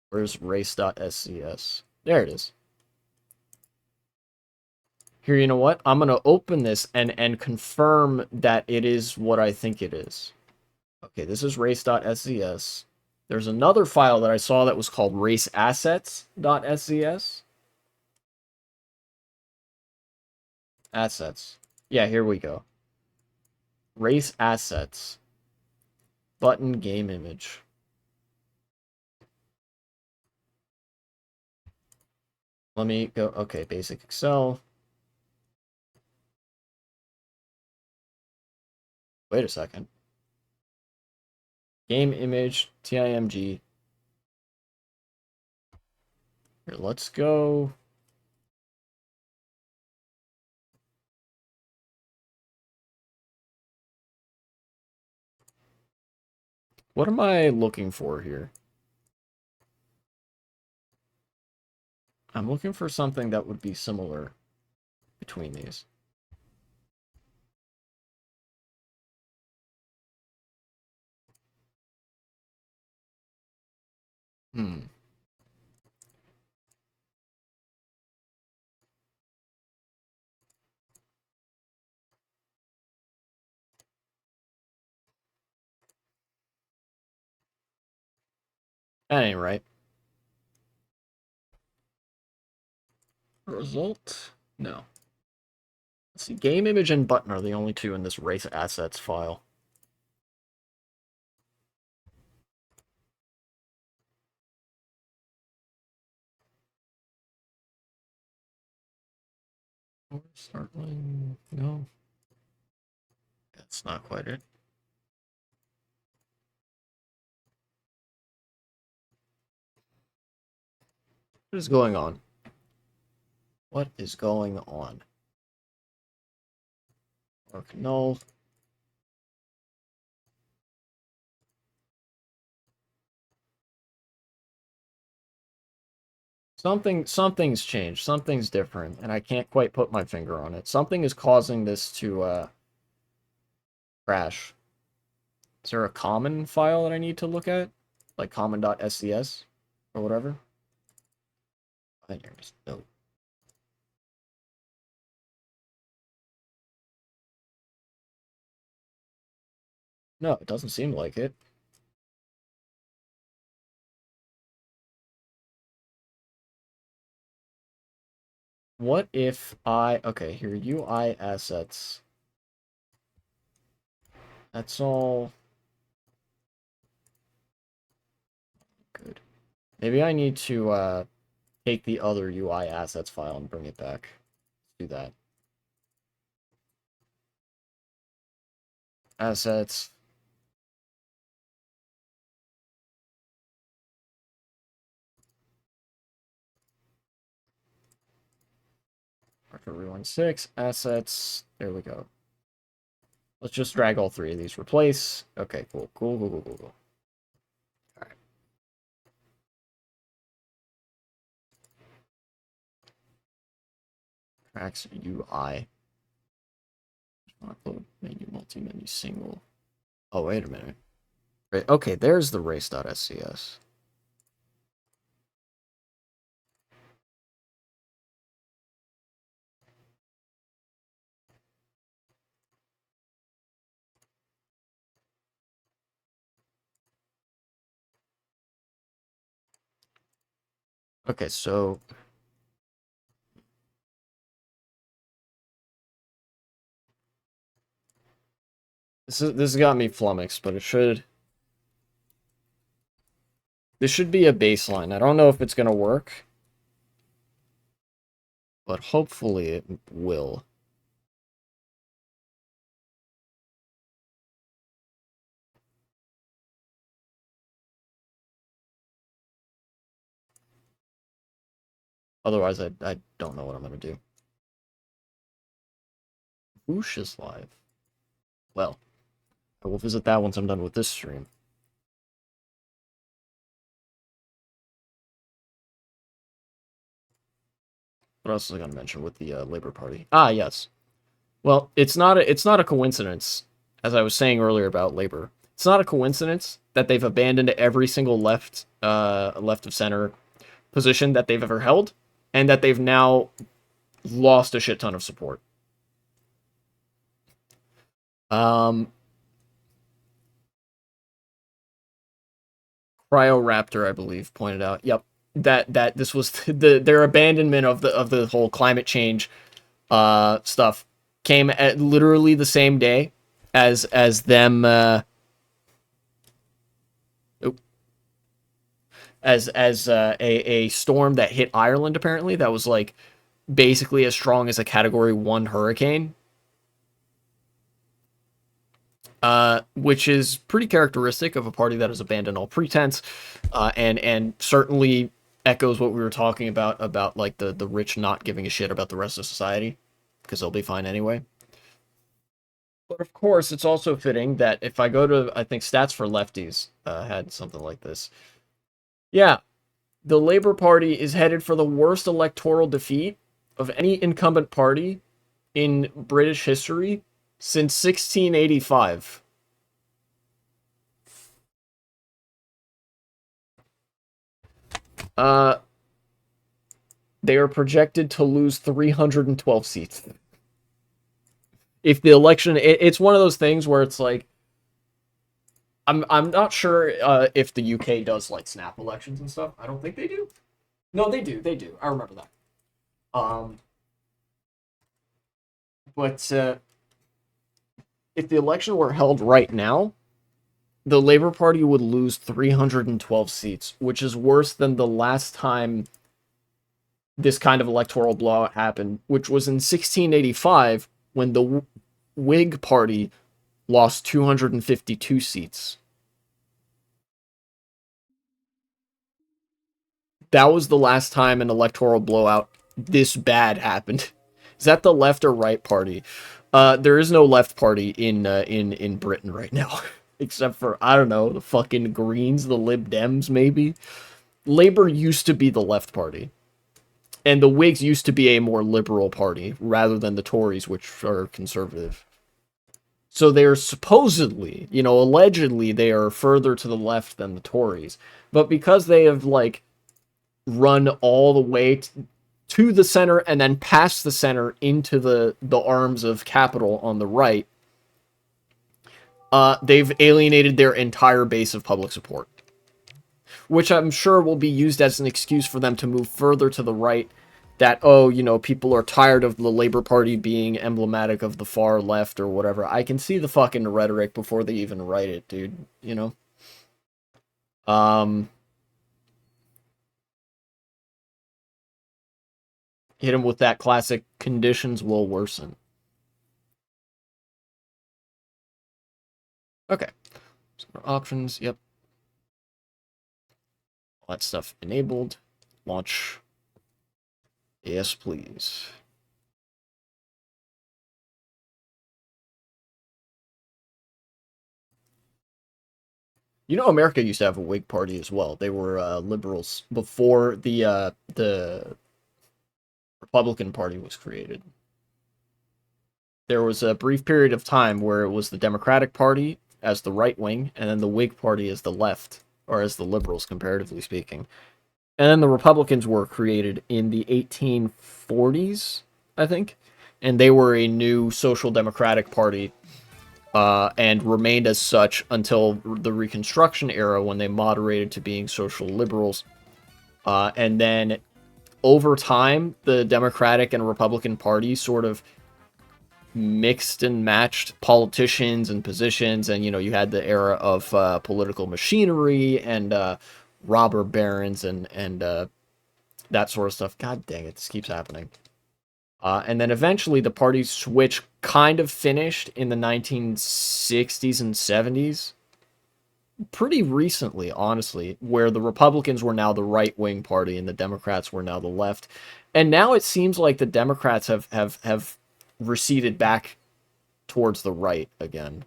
Where's race.scs? There it is. Here, you know what? I'm going to open this and confirm that it is what I think it is. Okay, this is race.scs. There's another file that I saw that was called raceassets.scs. Assets. Yeah, here we go. Race assets. Button game image. Let me go. Okay, basic Excel. Wait a second. Game image, TIMG. Here, let's go. What am I looking for here? I'm looking for something that would be similar between these. Hmm. That ain't right. Result? No. Let's see. Game image and button are the only two in this race assets file. Startling. No. That's not quite it. What is going on? What is going on? Mark null. Something's changed. Something's different, and I can't quite put my finger on it. Something is causing this to crash. Is there a common file that I need to look at? Like common.scs or whatever? No. No, it doesn't seem like it. What if okay, here, UI assets. That's all good. Maybe I need to take the other UI assets file and bring it back. Let's do that. Assets. Marker rewind 6. Assets. There we go. Let's just drag all three of these. Replace. Okay, cool. Cool, cool, cool, cool, cool. All right. Tracks UI. Upload menu, multi-menu, single. Oh, wait a minute. Right, okay, there's the race.scs. Okay, so this has got me flummoxed, but this should be a baseline. I don't know if it's gonna work, but hopefully it will. Otherwise, I don't know what I'm gonna do. Whoosh is live. Well, I will visit that once I'm done with this stream. What else was I gonna mention with the Labor Party? Ah, yes. Well, it's not a coincidence, as I was saying earlier about Labor. It's not a coincidence that they've abandoned every single left of center position that they've ever held, and that they've now lost a shit ton of support. Cryoraptor, I believe, pointed out. Yep, that this was their abandonment of the whole climate change stuff came at literally the same day as them as a storm that hit Ireland, apparently, that was like basically as strong as a Category 1 hurricane. Which is pretty characteristic of a party that has abandoned all pretense, and certainly echoes what we were talking about like the rich not giving a shit about the rest of society, because they'll be fine anyway. But of course, it's also fitting that if I go to, I think Stats for Lefties had something like this. Yeah, the Labour Party is headed for the worst electoral defeat of any incumbent party in British history since 1685. Uh, they are projected to lose 312 seats. If the election, it's one of those things where it's like, I'm not sure if the UK does like snap elections and stuff. I don't think they do. No, they do. They do. I remember that. Um, but if the election were held right now, the Labour Party would lose 312 seats, which is worse than the last time this kind of electoral blowout happened, which was in 1685 when the Whig Party lost 252 seats. That was the last time an electoral blowout this bad happened. Is that the left or right party? There is no left party in Britain right now, except for, I don't know, the fucking Greens, the Lib Dems, maybe. Labour used to be the left party, and the Whigs used to be a more liberal party rather than the Tories, which are conservative. So they're supposedly, allegedly, they are further to the left than the Tories. But because they have, like, run all the way to the center and then past the center into the arms of capital on the right, they've alienated their entire base of public support, which I'm sure will be used as an excuse for them to move further to the right. That, people are tired of the Labour Party being emblematic of the far left or whatever. I can see the fucking rhetoric before they even write it, dude. Hit him with that classic conditions will worsen. Okay. So options, yep. All that stuff enabled. Launch. Yes, please. You know, America used to have a Whig party as well. They were liberals before the Republican Party was created. There was a brief period of time where it was the Democratic Party as the right wing, and then the Whig Party as the left, or as the liberals, comparatively speaking. And then the Republicans were created in the 1840s, I think, and they were a new social democratic party, and remained as such until the Reconstruction era when they moderated to being social liberals. And then over time, the Democratic and Republican Party sort of mixed and matched politicians and positions, and you had the era of political machinery and robber barons and that sort of stuff. God dang it, this keeps happening. And then eventually the party switch kind of finished in the 1960s and 70s. Pretty recently, honestly, where the Republicans were now the right wing party and the Democrats were now the left. And now it seems like the Democrats have receded back towards the right again.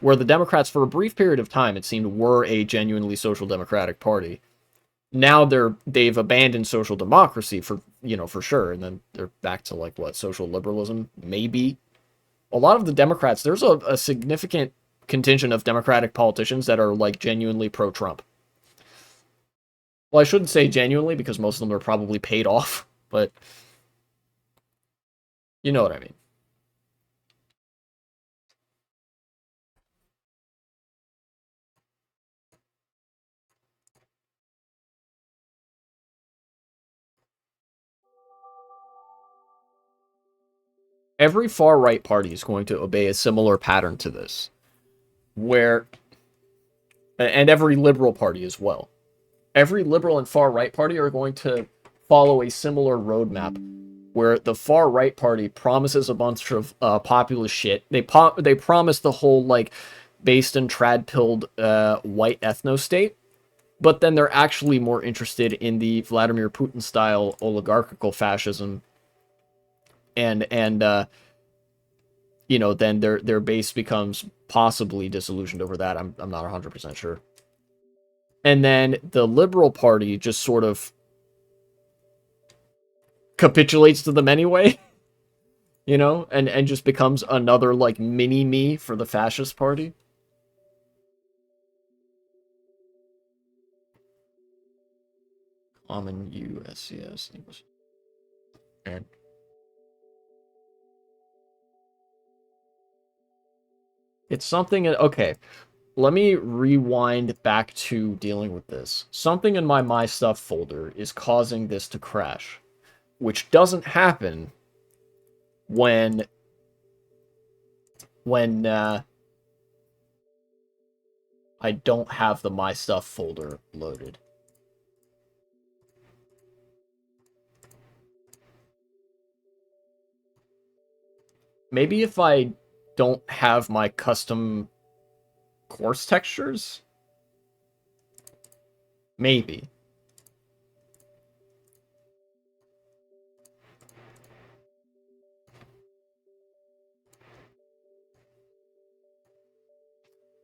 Where the Democrats, for a brief period of time, it seemed were a genuinely social democratic party. Now they've abandoned social democracy for sure, and then they're back to like what, social liberalism, maybe. A lot of the Democrats, there's a significant contingent of Democratic politicians that are like genuinely pro-Trump. Well, I shouldn't say genuinely because most of them are probably paid off, but you know what I mean. Every far right party is going to obey a similar pattern to this, where, and every liberal party as well. Every liberal and far right party are going to follow a similar roadmap where the far right party promises a bunch of populist shit. They promise the whole like based and trad pilled white ethno state, but then they're actually more interested in the Vladimir Putin style oligarchical fascism, and then their base becomes possibly disillusioned over that. I'm not 100% sure. And then the Liberal Party just sort of capitulates to them anyway, and just becomes another like mini me for the fascist party. Common USCS English. And it's something. Okay, let me rewind back to dealing with this. Something in my stuff folder is causing this to crash, which doesn't happen when I don't have the my stuff folder loaded. Maybe if I don't have my custom course textures? Maybe.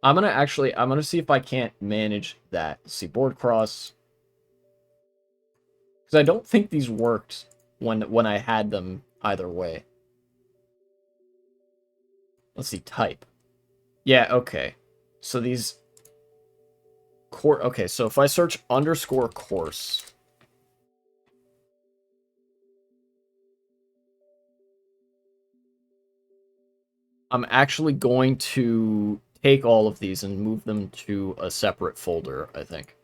I'm gonna see if I can't manage that. Let's see, board cross. Because I don't think these worked when I had them either way. Let's see, type. Yeah, okay. So these okay, so if I search underscore course, I'm actually going to take all of these and move them to a separate folder, I think.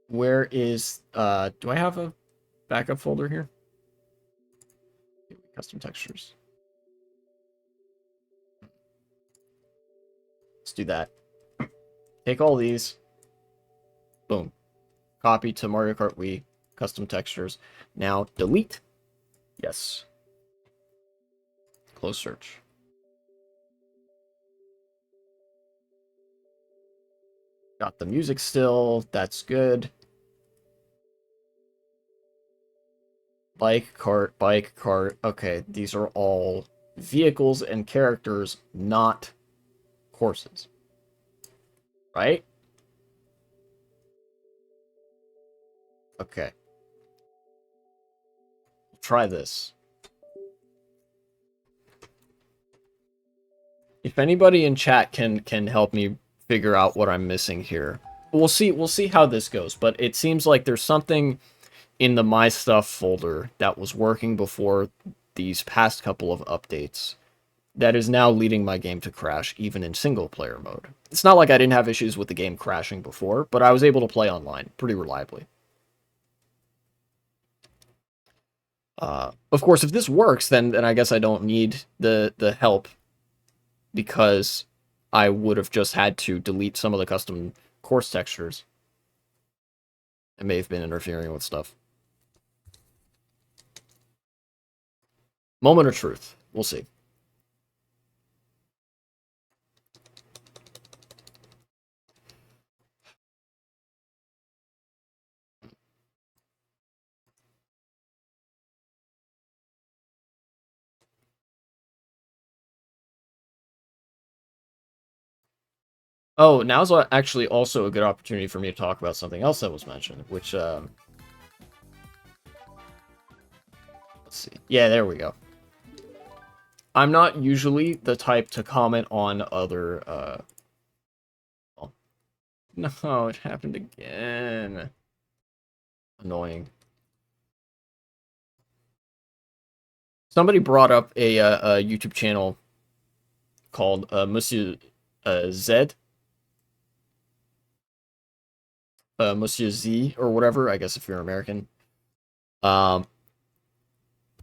Where is, do I have a backup folder here? Custom textures. Let's do that. Take all these. Boom. Copy to Mario Kart Wii. Custom textures. Now delete. Yes. Close search. Got the music still. That's good. Bike, cart, bike, cart. Okay, these are all vehicles and characters, not horses. Right? Okay. Try this. If anybody in chat can help me figure out what I'm missing here. We'll see how this goes, but it seems like there's something in the My Stuff folder that was working before these past couple of updates that is now leading my game to crash, even in single-player mode. It's not like I didn't have issues with the game crashing before, but I was able to play online pretty reliably. Of course, if this works, then I guess I don't need the help, because I would have just had to delete some of the custom course textures. It may have been interfering with stuff. Moment of truth. We'll see. Oh, now's actually also a good opportunity for me to talk about something else that was mentioned, which, let's see. Yeah, there we go. I'm not usually the type to comment on other, oh. No, it happened again. Annoying. Somebody brought up a YouTube channel called Monsieur Zed. Monsieur Z or whatever, I guess if you're American.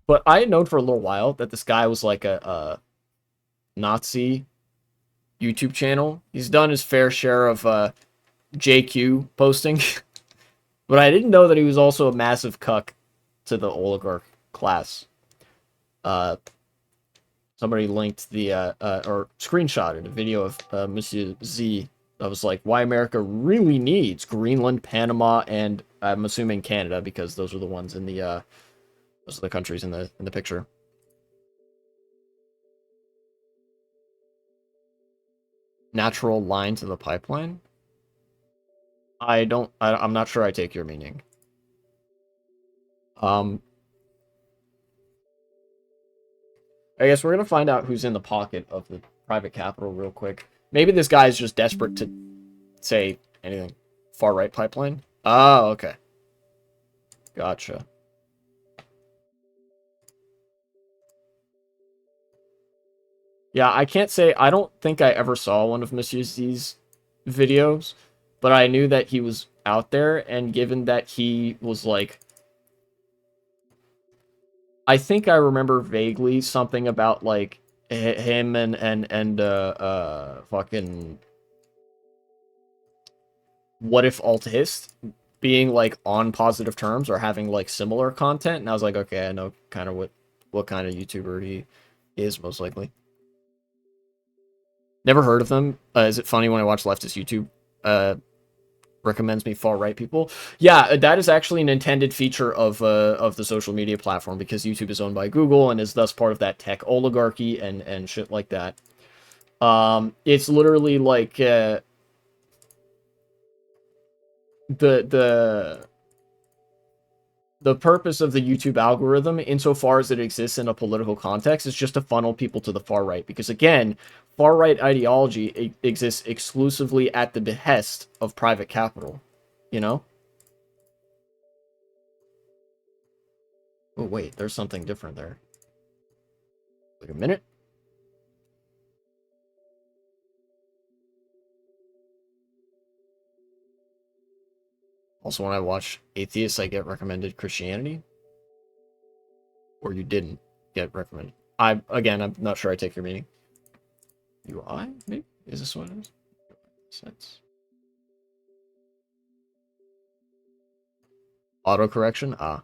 But I had known for a little while that this guy was like a Nazi YouTube channel. He's done his fair share of JQ posting, but I didn't know that he was also a massive cuck to the oligarch class. Somebody linked the or screenshotted a video of Monsieur Z. I was like, why America really needs Greenland, Panama, and I'm assuming Canada, because those are the ones in the those are the countries in the picture. Natural line to the pipeline? I'm not sure I take your meaning. I guess we're gonna find out who's in the pocket of the private capital real quick. Maybe this guy is just desperate to say anything. Far right pipeline? Oh, okay. Gotcha. Yeah, I can't say, I don't think I ever saw one of Monsieur Z's videos, but I knew that he was out there, and given that he was like, I think I remember vaguely something about like him and fucking What If Altist being like on positive terms or having like similar content, and I was like, okay, I know kind of what kind of YouTuber he is, most likely. Never heard of them. Is it funny when I watch leftist YouTube recommends me far right people? Yeah, that is actually an intended feature of the social media platform, because YouTube is owned by Google and is thus part of that tech oligarchy and shit like that. It's literally like the purpose of the YouTube algorithm, insofar as it exists in a political context, is just to funnel people to the far right. Because again, far right ideology exists exclusively at the behest of private capital. You know? Oh, wait, there's something different there. Wait a minute. Also, when I watch atheists, I get recommended Christianity. Or you didn't get recommended. Again, I'm not sure I take your meaning. UI, maybe? Is this what it is? Sense. Autocorrection? Ah.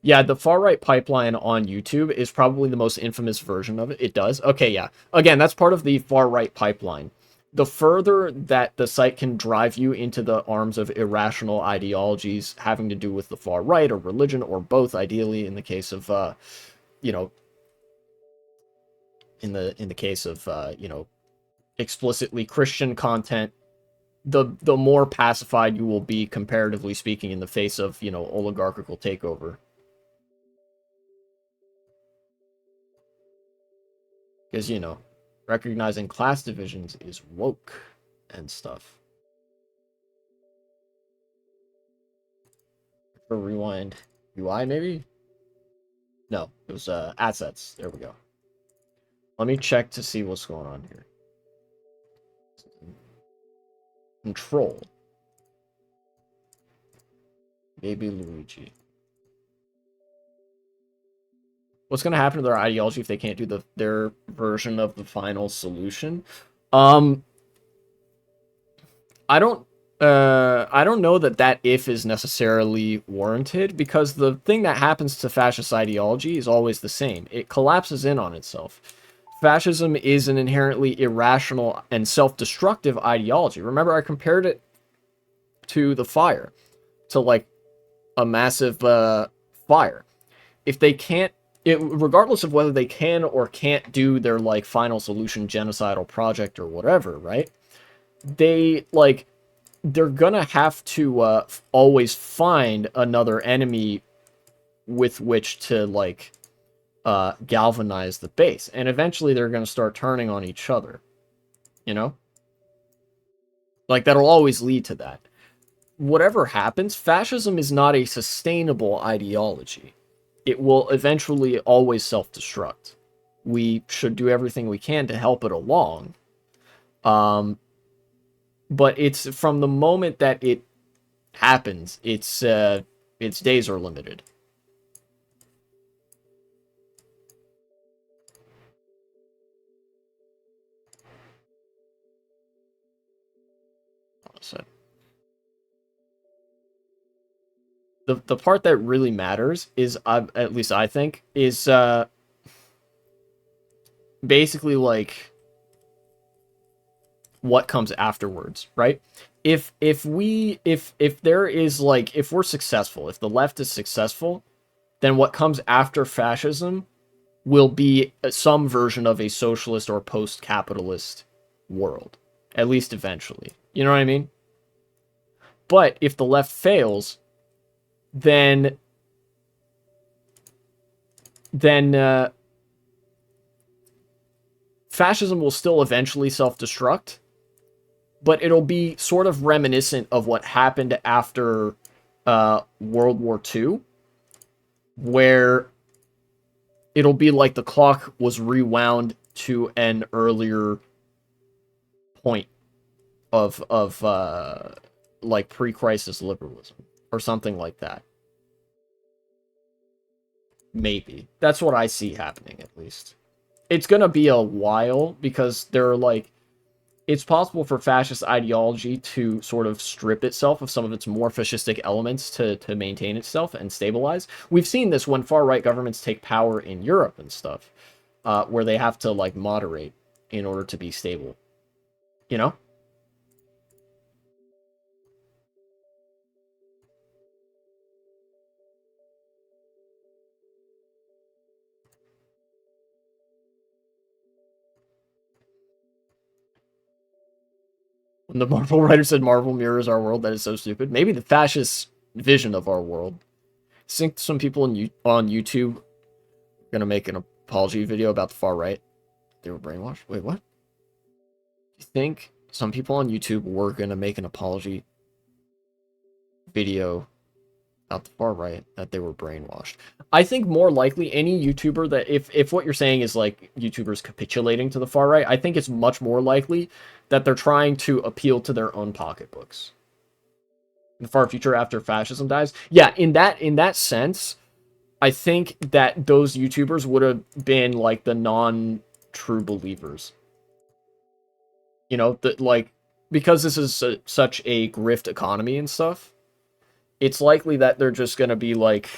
Yeah, the far right pipeline on YouTube is probably the most infamous version of it. It does. Okay, yeah. Again, that's part of the far right pipeline. the further that the site can drive you into the arms of irrational ideologies having to do with the far right or religion or both, ideally in the case of you know, in the case of explicitly Christian content, the more pacified you will be, comparatively speaking, in the face of, oligarchical takeover. Because, recognizing class divisions is woke and stuff. For rewind UI, maybe? No, it was assets. There we go. Let me check to see what's going on here. Control. Baby Luigi. What's going to happen to their ideology if they can't do their version of the final solution? I don't know that if is necessarily warranted, because the thing that happens to fascist ideology is always the same. It collapses in on itself. Fascism is an inherently irrational and self-destructive ideology. Remember, I compared it to the fire, to like a massive fire. If they can't, regardless of whether they can or can't do their like final solution genocidal project or whatever, right? They're gonna have to always find another enemy with which to like galvanize the base, and eventually they're gonna start turning on each other. Like that'll always lead to that. Whatever happens, fascism is not a sustainable ideology. It will eventually always self-destruct. We should do everything we can to help it along. But it's from the moment that it happens, its days are limited. So, the part that really matters is, at least I think, is basically like what comes afterwards, right? If there is like, if we're successful, if the left is successful, then what comes after fascism will be some version of a socialist or post-capitalist world, at least eventually. You know what I mean? But if the left fails, then fascism will still eventually self-destruct, but it'll be sort of reminiscent of what happened after World War II, where it'll be like the clock was rewound to an earlier point of like pre-crisis liberalism or something like that. Maybe. That's what I see happening, at least. It's gonna be a while, because they're like, it's possible for fascist ideology to sort of strip itself of some of its more fascistic elements to maintain itself and stabilize. We've seen this when far-right governments take power in Europe and stuff, where they have to like moderate in order to be stable. You know? When the Marvel writer said Marvel mirrors our world, that is so stupid. Maybe the fascist vision of our world. I think some people on YouTube are gonna make an apology video about the far right. They were brainwashed. Wait, what? You think some people on YouTube were gonna make an apology video about the far right, that they were brainwashed? I think more likely any YouTuber that, if what you're saying is like YouTubers capitulating to the far right, I think it's much more likely that they're trying to appeal to their own pocketbooks. In the far future, after fascism dies, yeah, in that sense, I think that those YouTubers would have been like the non-true believers. That like, because this is such a grift economy and stuff, it's likely that they're just going to be like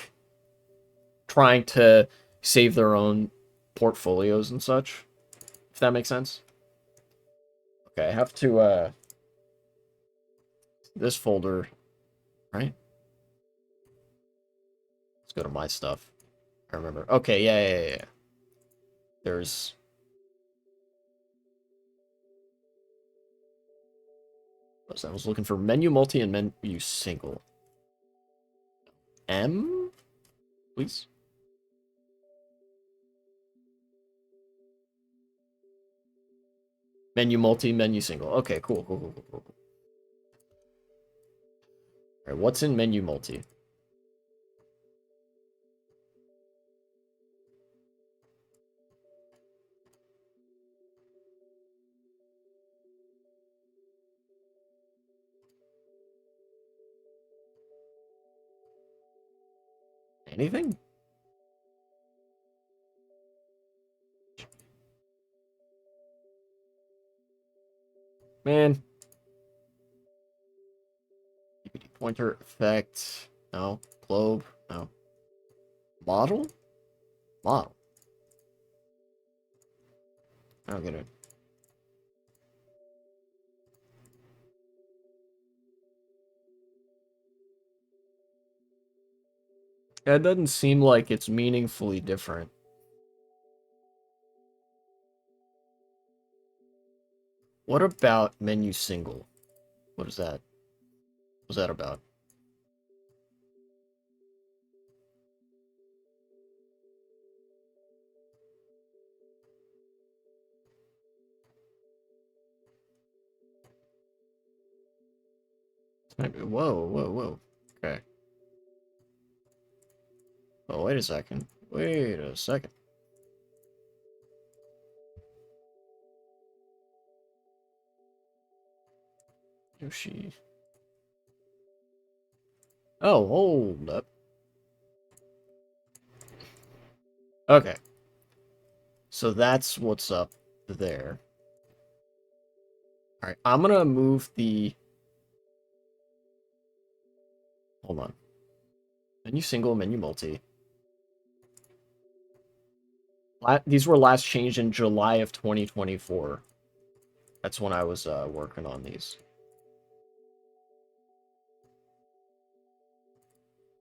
trying to save their own portfolios and such, if that makes sense. Okay, I have to, this folder, right? Let's go to my stuff. I remember. Okay, yeah. There's... I was looking for menu multi and menu single. M? Please? Menu multi, menu single. Okay, cool. Alright, what's in menu multi? Anything? Man. Pointer effect. No. Globe. No. Model? Model. I don't get it. That doesn't seem like it's meaningfully different. What about menu single? What is that? What's that about? Whoa. Okay. Oh, wait a second. Wait a second. Yoshi. Oh, hold up. Okay. So that's what's up there. Alright, I'm gonna move the... Hold on. Menu single, menu multi. These were last changed in July of 2024. That's when I was working on these.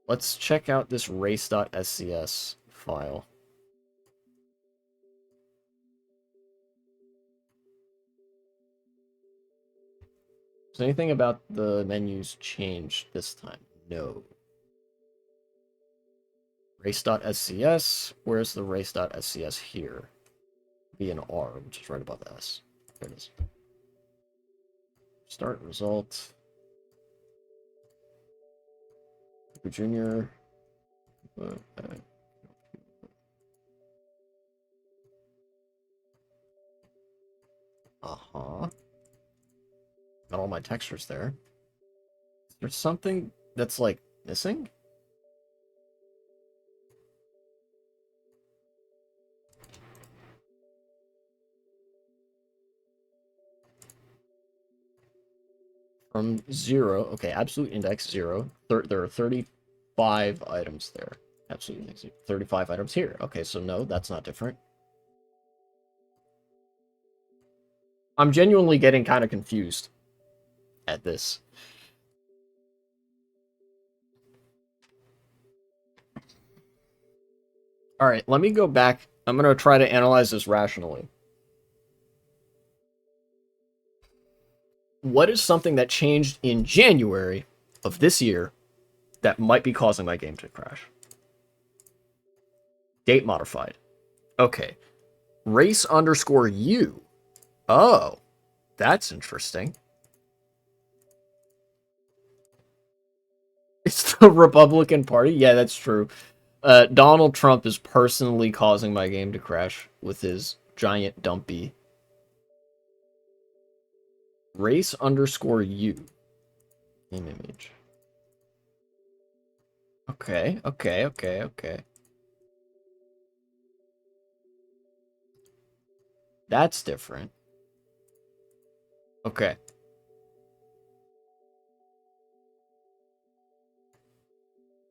Let's check out this race.scs file. Is anything about the menus changed this time? No. Race.scs. Where's the race.scs here? Be an R, which is right above the S. There it is. Start result. Junior. Uh-huh. Got all my textures there. There's something that's, like, missing? From 0. Okay, absolute index 0. There are 35 items there. Absolute index 0. 35 items here. Okay, so no, that's not different. I'm genuinely getting kind of confused at this. All right, let me go back. I'm going to try to analyze this rationally. What is something that changed in January of this year that might be causing my game to crash? Date modified. Okay. Race underscore U. Oh, that's interesting. It's the Republican Party? Yeah, that's true. Donald Trump is personally causing my game to crash with his giant dumpy. Race underscore U. Game image. Okay. That's different. Okay.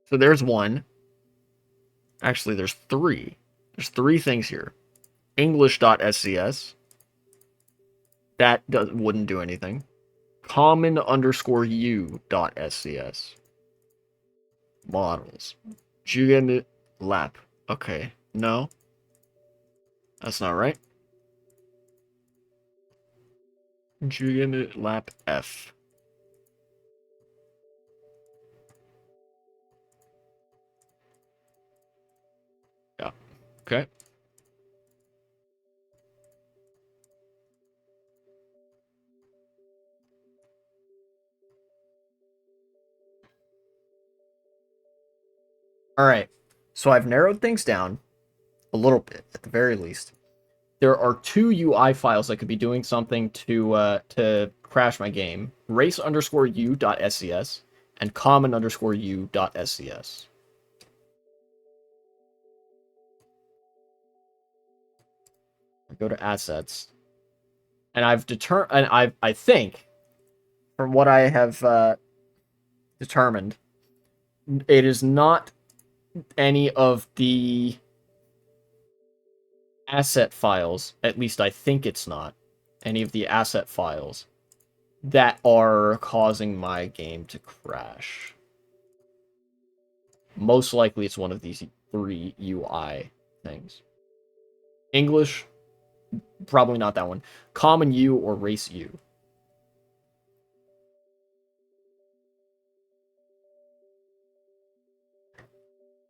So there's one. Actually, there's three. There's three things here. English.scs. Wouldn't do anything. Common underscore u dot scs. Models. Jugend lap. Okay. No. That's not right. Jugend lap f. Yeah. Okay. All right. So I've narrowed things down a little bit, at the very least. There are two UI files that could be doing something to crash my game. Race underscore u dot scs and common underscore u dot scs. I go to assets, and I think from what I have determined, it is not any of the asset files. At least I think it's not any of the asset files that are causing my game to crash. Most likely it's one of these three UI things. English, probably not that one. Common U or race U.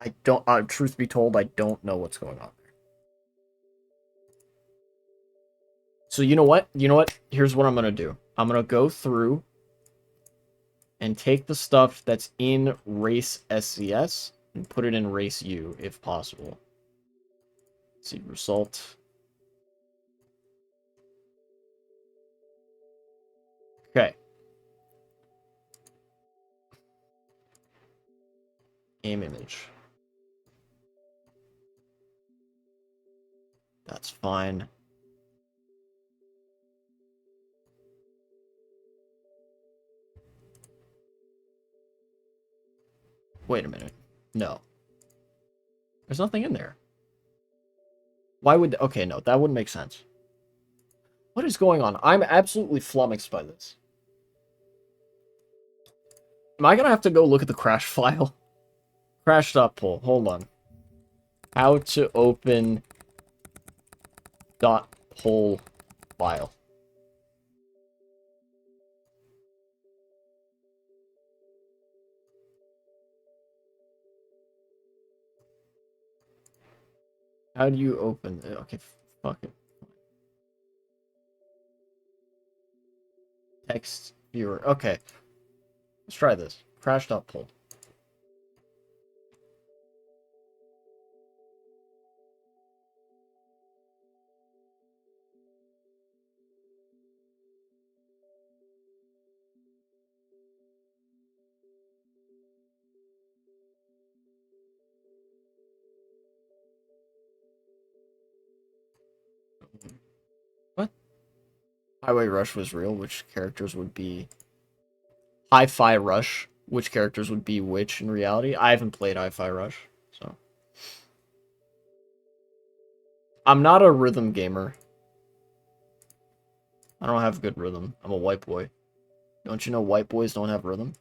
I don't, truth be told, I don't know what's going on there. So you know what? You know what? Here's what I'm going to do. I'm going to go through and take the stuff that's in race SCS and put it in race U if possible. Let's see, result. Okay. Aim image. That's fine. Wait a minute. No. There's nothing in there. Why would... Okay, no, that wouldn't make sense. What is going on? I'm absolutely flummoxed by this. Am I gonna have to go look at the crash file? Crash.pull. Hold on. How to open .pull file. How do you open it? Okay, fuck it. Text viewer. Okay. Let's try this. Crash.pull. What? Highway Rush was real. Which characters would be... Hi-Fi Rush. Which characters would be which in reality? I haven't played Hi-Fi Rush, so... I'm not a rhythm gamer. I don't have good rhythm. I'm a white boy. Don't you know white boys don't have rhythm?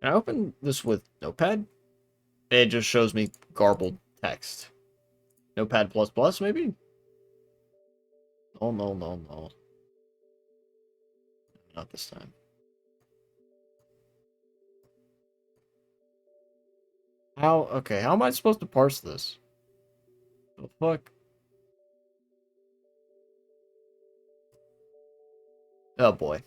Can I open this with Notepad? It just shows me garbled text. Notepad++, maybe? Oh, no, no, no. Not this time. How? Okay, how am I supposed to parse this? The fuck? Oh, boy.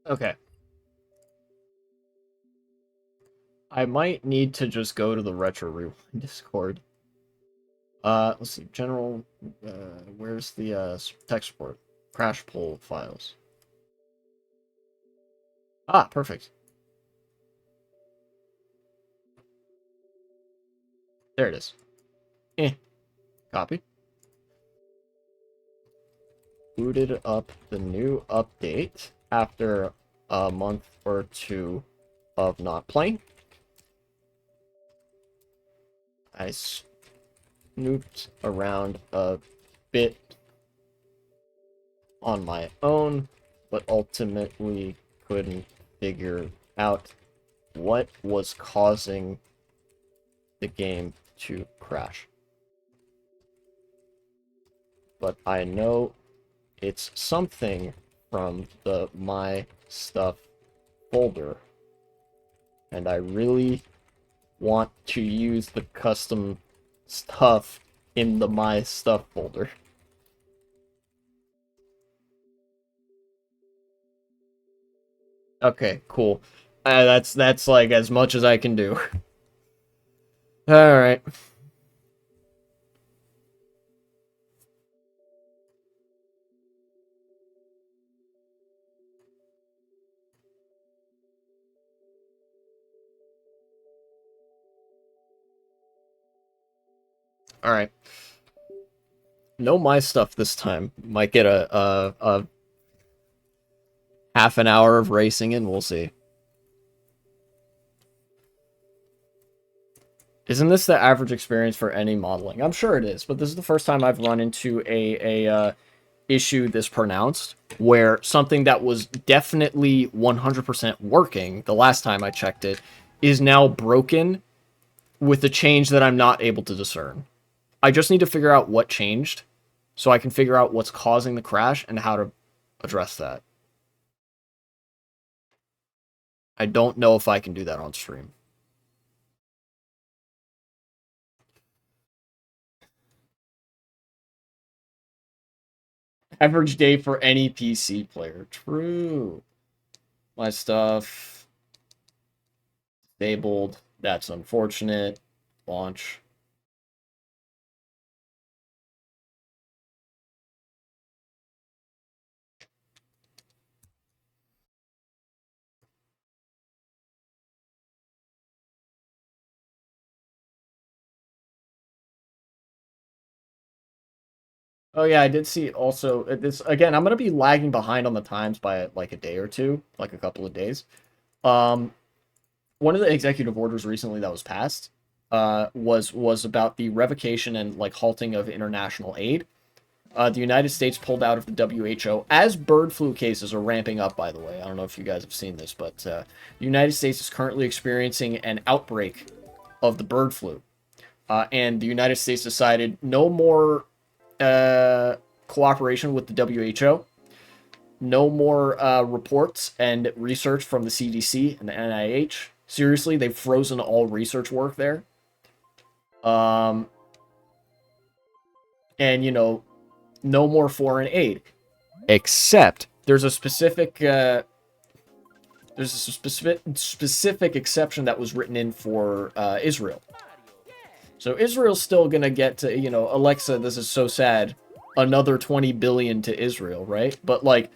Okay. I might need to just go to the Retro Rewind Discord. Let's see. General, where's the, tech support? Crash pull files. Ah, perfect. There it is. Copy. Booted up the new update after a month or two of not playing. I snooped around a bit on my own, but ultimately couldn't figure out what was causing the game to crash. But I know it's something from the My Stuff folder, and I really want to use the custom stuff in the My Stuff folder. Okay, cool. That's like as much as I can do. All right. All right. No My Stuff this time. Might get a half an hour of racing in, we'll see. Isn't this the average experience for any modeling? I'm sure it is, but this is the first time I've run into a issue this pronounced, where something that was definitely 100% working the last time I checked it is now broken with a change that I'm not able to discern. I just need to figure out what changed so I can figure out what's causing the crash and how to address that. I don't know if I can do that on stream. Average day for any PC player. True. My stuff disabled. That's unfortunate. Launch. Oh yeah, I did see also this again. I'm gonna be lagging behind on the times by like a day or two, like a couple of days. Um, one of the executive orders recently that was passed was about the revocation and like halting of international aid. The United States pulled out of the WHO as bird flu cases are ramping up. By the way, I don't know if you guys have seen this, but the United States is currently experiencing an outbreak of the bird flu, and the United States decided no more cooperation with the WHO, no more reports and research from the CDC and the NIH. Seriously, they've frozen all research work there. And you know, no more foreign aid, except there's a specific specific exception that was written in for Israel. So Israel's still gonna get to, you know, Alexa, this is so sad, another 20 billion to Israel, right? But like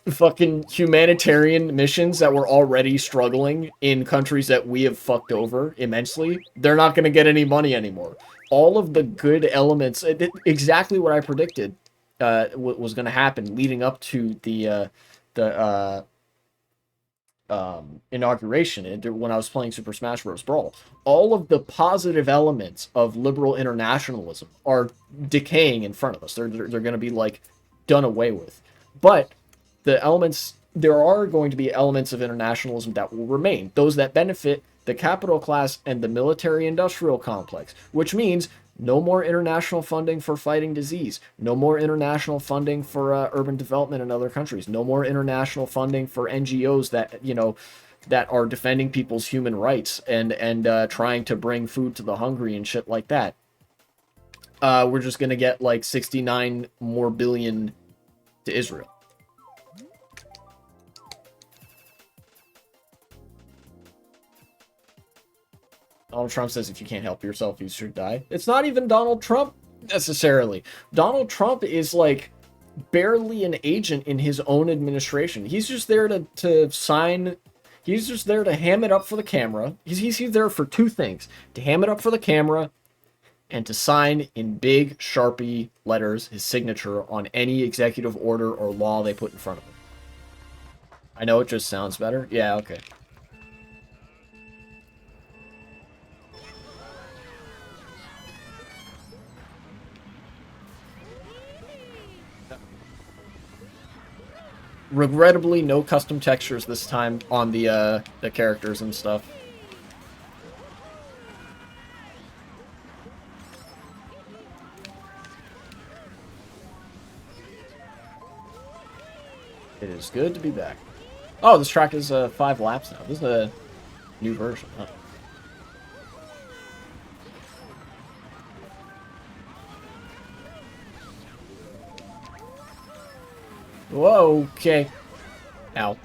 fucking humanitarian missions that were already struggling in countries that we have fucked over immensely, they're not gonna get any money anymore. All of the good elements, exactly what I predicted was gonna happen leading up to the inauguration when I was playing Super Smash Bros. Brawl. All of the positive elements of liberal internationalism are decaying in front of us. They're going to be like done away with. But the elements, there are going to be elements of internationalism that will remain. Those that benefit the capital class and the military industrial complex, which means no more international funding for fighting disease. No more international funding for urban development in other countries. No more international funding for NGOs that, you know, that are defending people's human rights and trying to bring food to the hungry and shit like that. We're just gonna get like 69 more billion to Israel. Donald Trump says if you can't help yourself, you should die. It's not even Donald Trump necessarily. Donald Trump is like barely an agent in his own administration. He's just there to sign. He's just there to ham it up for the camera. He's there for two things: to ham it up for the camera and to sign in big Sharpie letters his signature on any executive order or law they put in front of him. I know it just sounds better. Yeah, okay. Regrettably, no custom textures this time on the characters and stuff. It is good to be back. Oh, this track is 5 laps now. This is a new version, huh? Whoa, okay. Ow.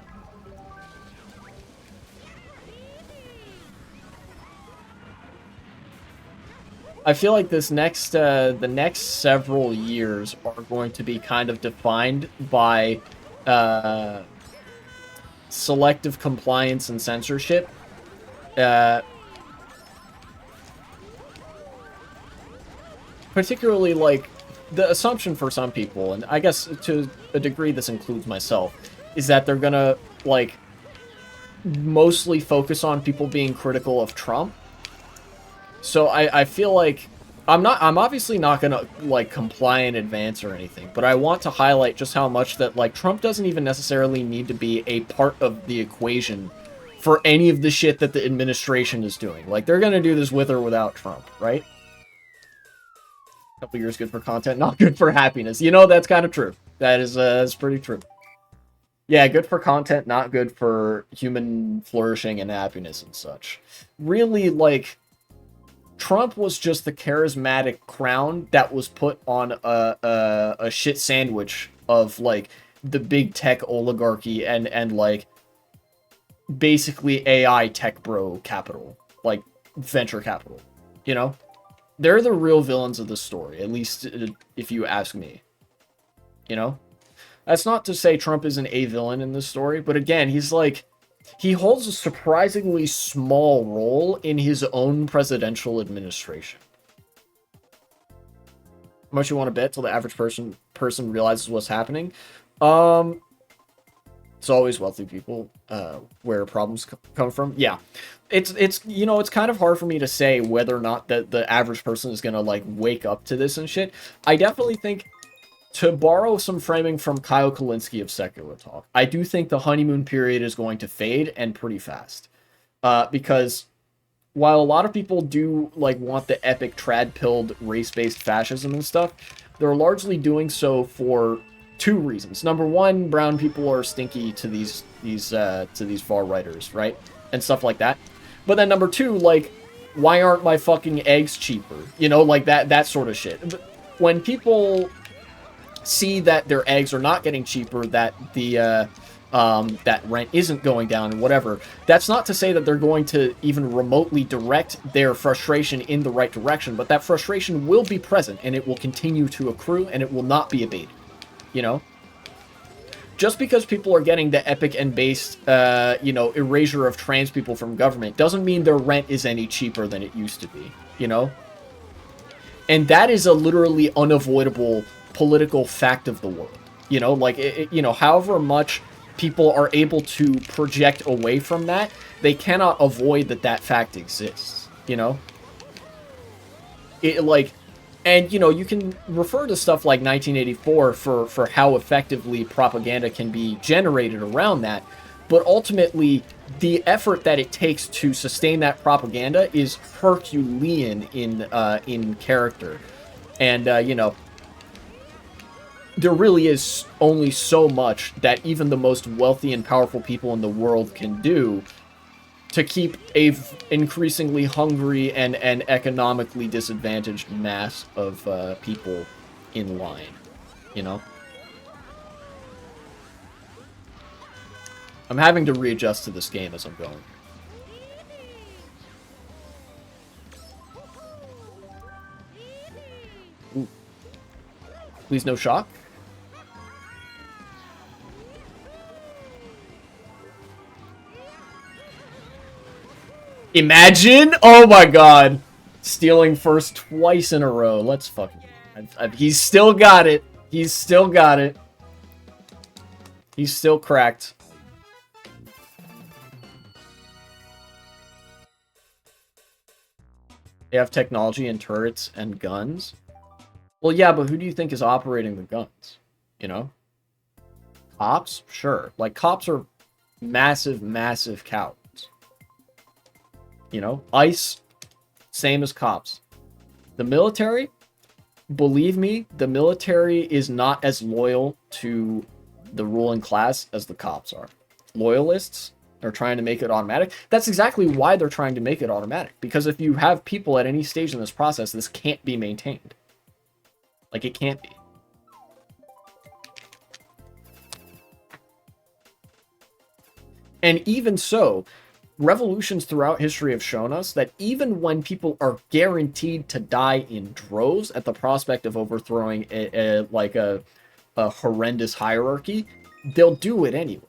I feel like this next, the next several years are going to be kind of defined by selective compliance and censorship. Particularly, like, the assumption for some people, and I guess to a degree this includes myself, is that they're gonna, like, mostly focus on people being critical of Trump. So I feel like I'm obviously not gonna, like, comply in advance or anything, but I want to highlight just how much that, like, Trump doesn't even necessarily need to be a part of the equation for any of the shit that the administration is doing. Like, they're gonna do this with or without Trump, right? Couple years good for content, not good for happiness. You know, that's kind of true. That's pretty true. Yeah, good for content, not good for human flourishing and happiness and such. Really, like, Trump was just the charismatic crown that was put on a shit sandwich of, like, the big tech oligarchy and like, basically AI tech bro capital. Like, venture capital. You know? They're the real villains of the story, at least if you ask me. You know? That's not to say Trump isn't a villain in this story, but again, he's like, he holds a surprisingly small role in his own presidential administration. How much you want to bet till the average person realizes what's happening? It's always wealthy people where problems come from. Yeah, it's you know, it's kind of hard for me to say whether or not the average person is gonna, like, wake up to this and shit. I definitely think, to borrow some framing from Kyle Kalinske of Secular Talk, I do think the honeymoon period is going to fade, and pretty fast, because while a lot of people do, like, want the epic trad-pilled race-based fascism and stuff, they're largely doing so for two reasons. Number one, brown people are stinky to these far righters, right? And stuff like that. But then number two, like, why aren't my fucking eggs cheaper? You know, like that sort of shit. When people see that their eggs are not getting cheaper, that the that rent isn't going down and whatever, that's not to say that they're going to even remotely direct their frustration in the right direction, but that frustration will be present and it will continue to accrue and it will not be abated. You know, just because people are getting the epic and based, you know, erasure of trans people from government doesn't mean their rent is any cheaper than it used to be, you know? And that is a literally unavoidable political fact of the world, you know? Like, you know, however much people are able to project away from that, they cannot avoid that fact exists, you know? It, like... And, you know, you can refer to stuff like 1984 for how effectively propaganda can be generated around that, but ultimately, the effort that it takes to sustain that propaganda is Herculean in character. And, you know, there really is only so much that even the most wealthy and powerful people in the world can do to keep a increasingly hungry and economically disadvantaged mass of people in line, you know? I'm having to readjust to this game as I'm going. Please no shock. Imagine! Oh my god. Stealing first twice in a row. Let's fucking... he's still got it. He's still got it. He's still cracked. They have technology and turrets and guns. Well, yeah, but who do you think is operating the guns? You know? Cops? Sure. Like, cops are massive, massive cowards. You know? ICE, same as cops. The military? Believe me, the military is not as loyal to the ruling class as the cops are. Loyalists are trying to make it automatic. That's exactly why they're trying to make it automatic. Because if you have people at any stage in this process, this can't be maintained. Like, it can't be. And even so, revolutions throughout history have shown us that even when people are guaranteed to die in droves at the prospect of overthrowing a horrendous hierarchy, they'll do it anyway.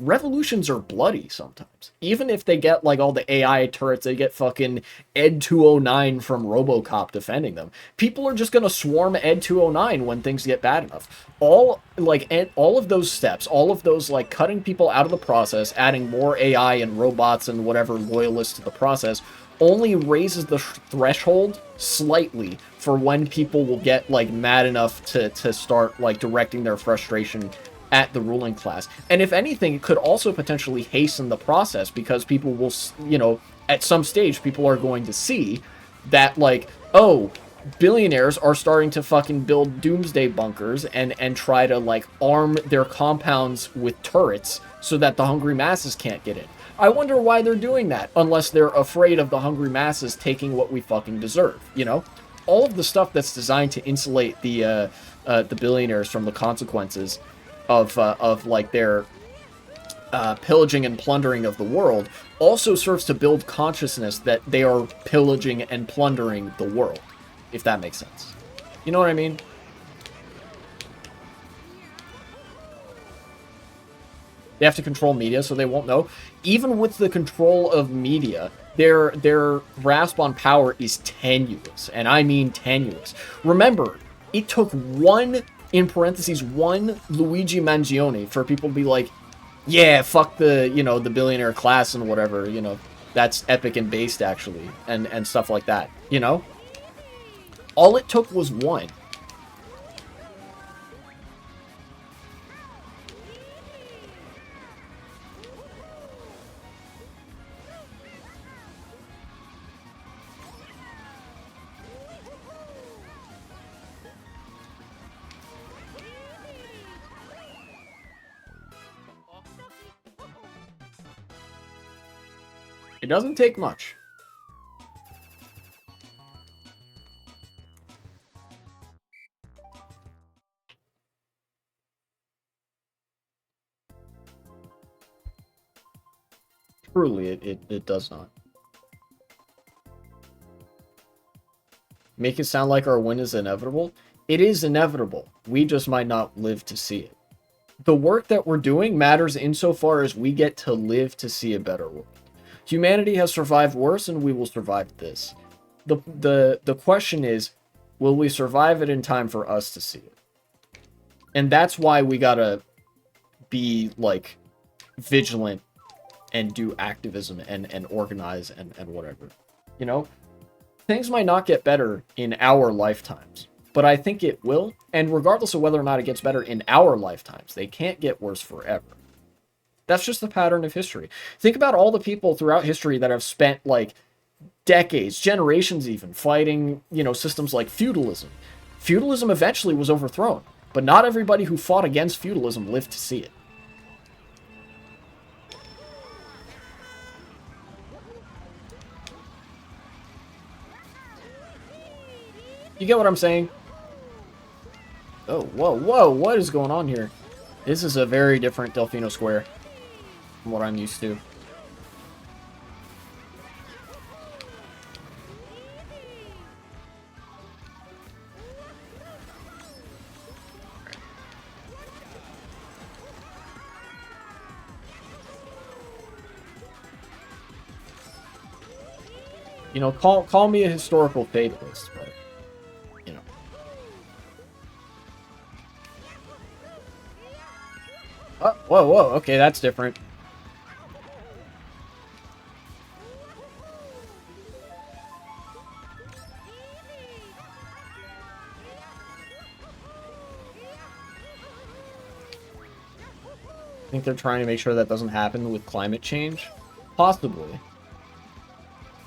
Revolutions are bloody sometimes. Even if they get, like, all the AI turrets, they get fucking Ed 209 from RoboCop defending them. People are just gonna swarm Ed 209 when things get bad enough. All of those steps, all of those, like, cutting people out of the process, adding more AI and robots and whatever loyalists to the process, only raises the threshold slightly for when people will get, like, mad enough to start, like, directing their frustration at the ruling class. And if anything, it could also potentially hasten the process, because people will, you know, at some stage, people are going to see that, like, oh, billionaires are starting to fucking build doomsday bunkers and try to, like, arm their compounds with turrets so that the hungry masses can't get in. I wonder why they're doing that, unless they're afraid of the hungry masses taking what we fucking deserve, you know? All of the stuff that's designed to insulate the billionaires from the consequences of like their pillaging and plundering of the world also serves to build consciousness that they are pillaging and plundering the world, if that makes sense. You know what I mean? They have to control media, so they won't know. Even with the control of media, their grasp on power is tenuous, and I mean tenuous. Remember, it took one, in parentheses, one Luigi Mangione for people to be like, yeah, fuck the, you know, the billionaire class and whatever, you know, that's epic and based, actually, and stuff like that, you know? All it took was one. It doesn't take much. Truly, it does not. Make it sound like our win is inevitable. It is inevitable. We just might not live to see it. The work that we're doing matters insofar as we get to live to see a better world. Humanity has survived worse, and we will survive this. The question is, will we survive it in time for us to see it? And that's why we gotta be, like, vigilant and do activism and organize and whatever. You know? Things might not get better in our lifetimes, but I think it will. And regardless of whether or not it gets better in our lifetimes, they can't get worse forever. That's just the pattern of history. Think about all the people throughout history that have spent, like, decades, generations even, fighting, you know, systems like feudalism. Feudalism eventually was overthrown, but not everybody who fought against feudalism lived to see it. You get what I'm saying? Oh, whoa, whoa, what is going on here? This is a very different Delfino Square from what I'm used to. You know, call me a historical fatalist, but, you know. Oh, whoa, okay, that's different. I think they're trying to make sure that doesn't happen with climate change. Possibly.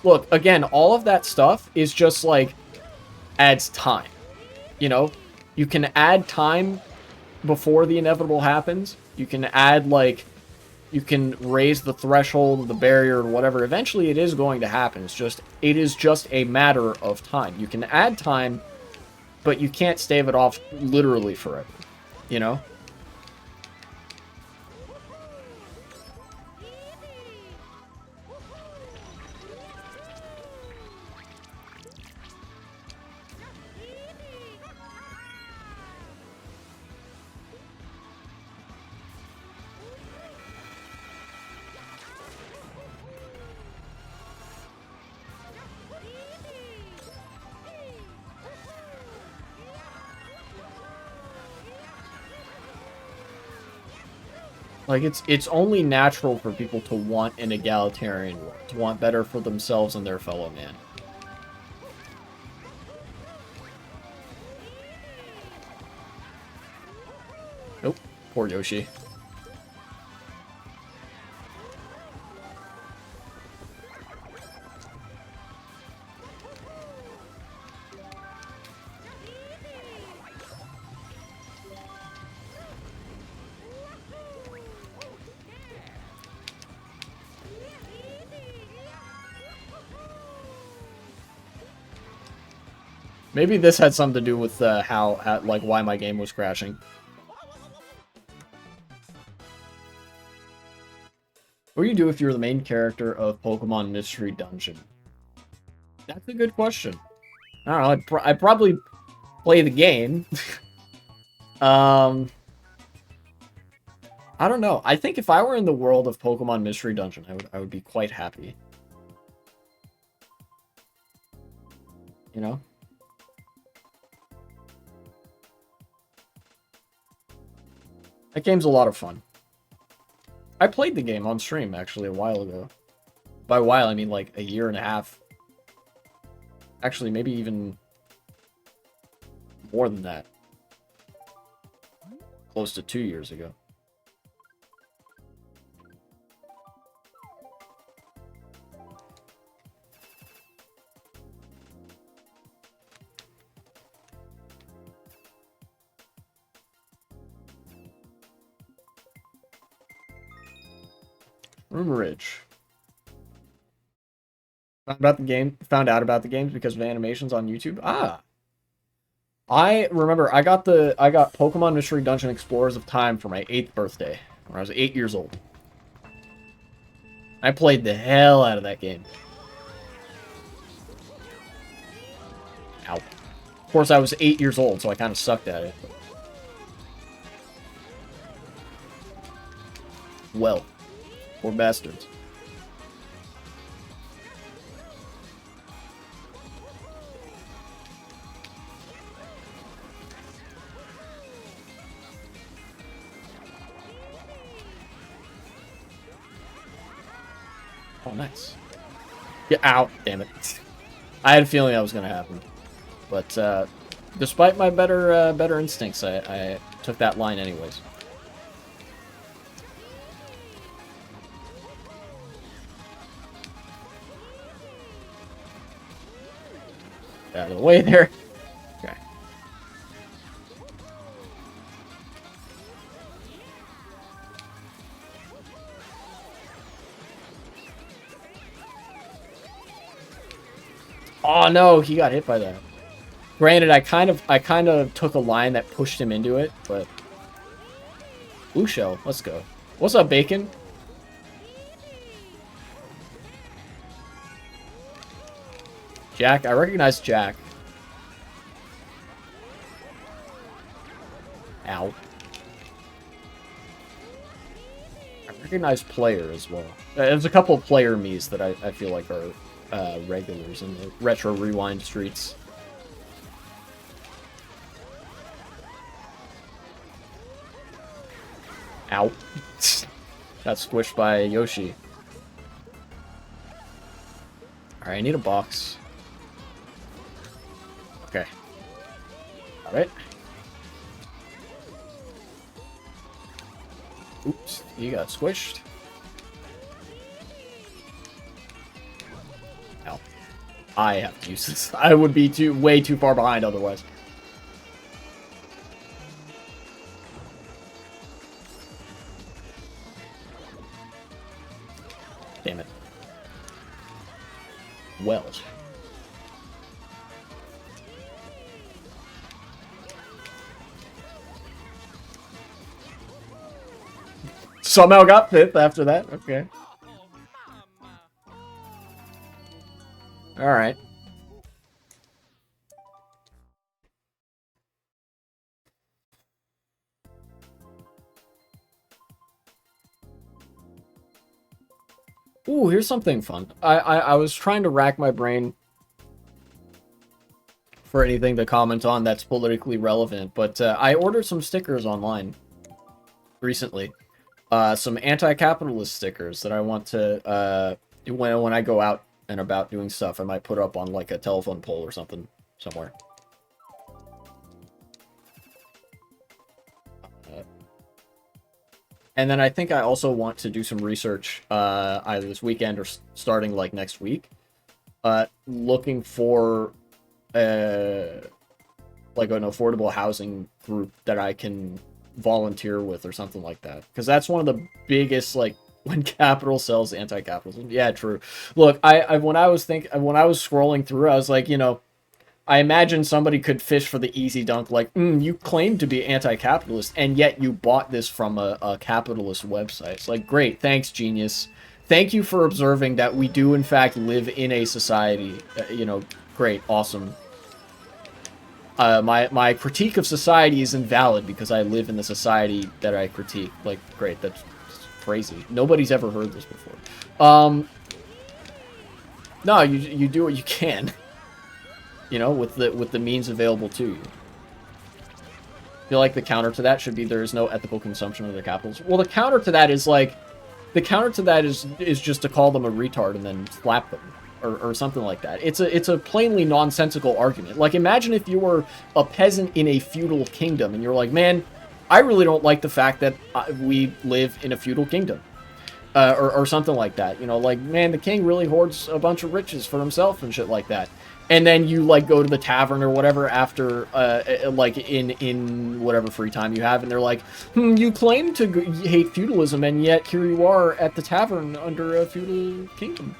Look, again, all of that stuff is just, like, adds time. You know? You can add time before the inevitable happens. You can add, like, you can raise the threshold, the barrier, whatever. Eventually it is going to happen. It is just a matter of time. You can add time, but you can't stave it off literally forever. You know? Like, it's only natural for people to want an egalitarian world, to want better for themselves and their fellow man. Nope. Poor Yoshi. Maybe this had something to do with like, why my game was crashing. What do you do if you're the main character of Pokemon Mystery Dungeon? That's a good question. I don't know, I'd probably play the game. I don't know. I think if I were in the world of Pokemon Mystery Dungeon, I would be quite happy. You know? That game's a lot of fun. I played the game on stream, actually, a while ago. By a while, I mean, like, a year and a half. Actually, maybe even more than that. Close to 2 years ago. Rumor Ridge. Found out about the games because of animations on YouTube. Ah. I remember I got Pokemon Mystery Dungeon Explorers of Time for my 8th birthday, when I was 8 years old. I played the hell out of that game. Ow. Of course, I was 8 years old, so I kind of sucked at it. Well, poor bastards. Oh, nice. Get out, damn it. I had a feeling that was going to happen. But, despite my better instincts, I took that line anyways. Out of the way there. Okay. Oh no, he got hit by that. Granted, I kind of took a line that pushed him into it, but Blue Shell, let's go. What's up, Bacon? Jack, I recognize Jack. Ow. I recognize Player as well. There's a couple of Player Miis that I feel like are regulars in the retro rewind streets. Ow. Got squished by Yoshi. Alright, I need a box. Okay. Alright. Oops, he got squished. Ow. I have to use this. I would be way too far behind otherwise. Damn it. Well. Somehow got fifth after that. Okay. Alright. Ooh, here's something fun. I was trying to rack my brain for anything to comment on that's politically relevant, but I ordered some stickers online recently. Some anti-capitalist stickers that I want to, when I go out and about doing stuff, I might put up on like a telephone pole or something somewhere. And then I think I also want to do some research either this weekend or starting like next week, looking for like an affordable housing group that I can volunteer with or something like that, because that's one of the biggest, like, when capital sells anti-capitalism. Yeah, true. Look, when I was scrolling through, I was like, you know, I imagine somebody could fish for the easy dunk, like, you claim to be anti-capitalist, and yet you bought this from a capitalist website. It's like, great, thanks, genius. Thank you for observing that we do, in fact, live in a society. You know, great, awesome. My critique of society is invalid because I live in the society that I critique. Like, great, that's crazy. Nobody's ever heard this before. No, you do what you can. You know, with the means available to you. I feel like the counter to that should be there is no ethical consumption of their capitals. Well, the counter to that is like, is just to call them a retard and then slap them. Or something like that. It's a plainly nonsensical argument. Like, imagine if you were a peasant in a feudal kingdom and you're like, man, I really don't like the fact that we live in a feudal kingdom. Or something like that. You know, like, man, the king really hoards a bunch of riches for himself and shit like that. And then you, like, go to the tavern or whatever after, like, in whatever free time you have, and they're like, you claim to hate feudalism, and yet here you are at the tavern under a feudal kingdom.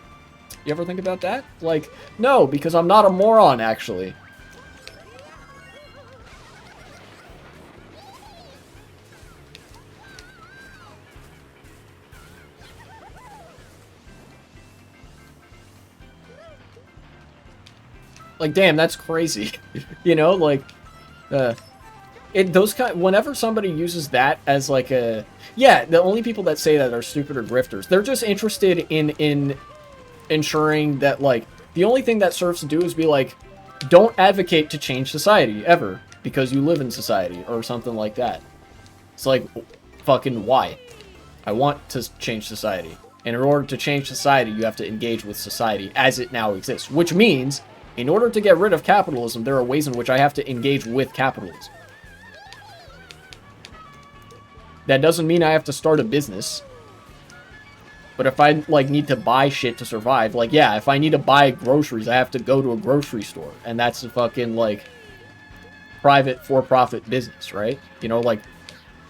You ever think about that? Like, no, because I'm not a moron, actually. Like, damn, that's crazy. You know, like, whenever somebody uses that as like a, yeah, the only people that say that are stupid or grifters. They're just interested in ensuring that, like, the only thing that serves to do is be like, don't advocate to change society, ever, because you live in society, or something like that. It's like, fucking why? I want to change society. And in order to change society, you have to engage with society as it now exists. Which means, in order to get rid of capitalism, there are ways in which I have to engage with capitalism. That doesn't mean I have to start a business. But if I, like, need to buy shit to survive, like, yeah, if I need to buy groceries, I have to go to a grocery store. And that's a fucking, like, private, for-profit business, right? You know, like,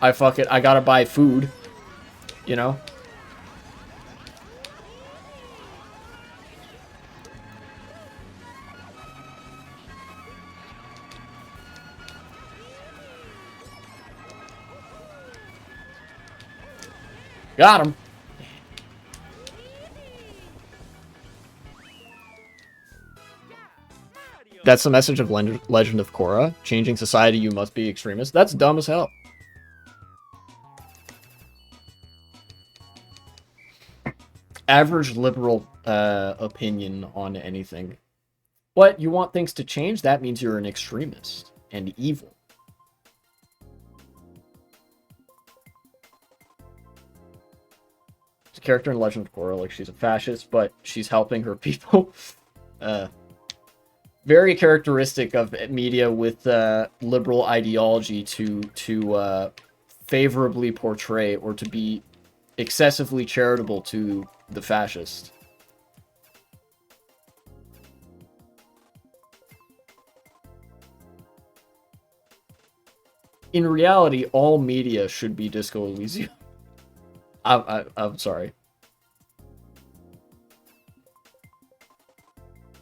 I gotta buy food, you know? Got him. That's the message of Legend of Korra. Changing society, you must be extremist. That's dumb as hell. average liberal opinion on anything. What? You want things to change? That means you're an extremist and evil. It's a character in Legend of Korra, like she's a fascist, but she's helping her people. Very characteristic of media with liberal ideology to favorably portray or to be excessively charitable to the fascist. In reality, all media should be Disco Elysium. I'm sorry.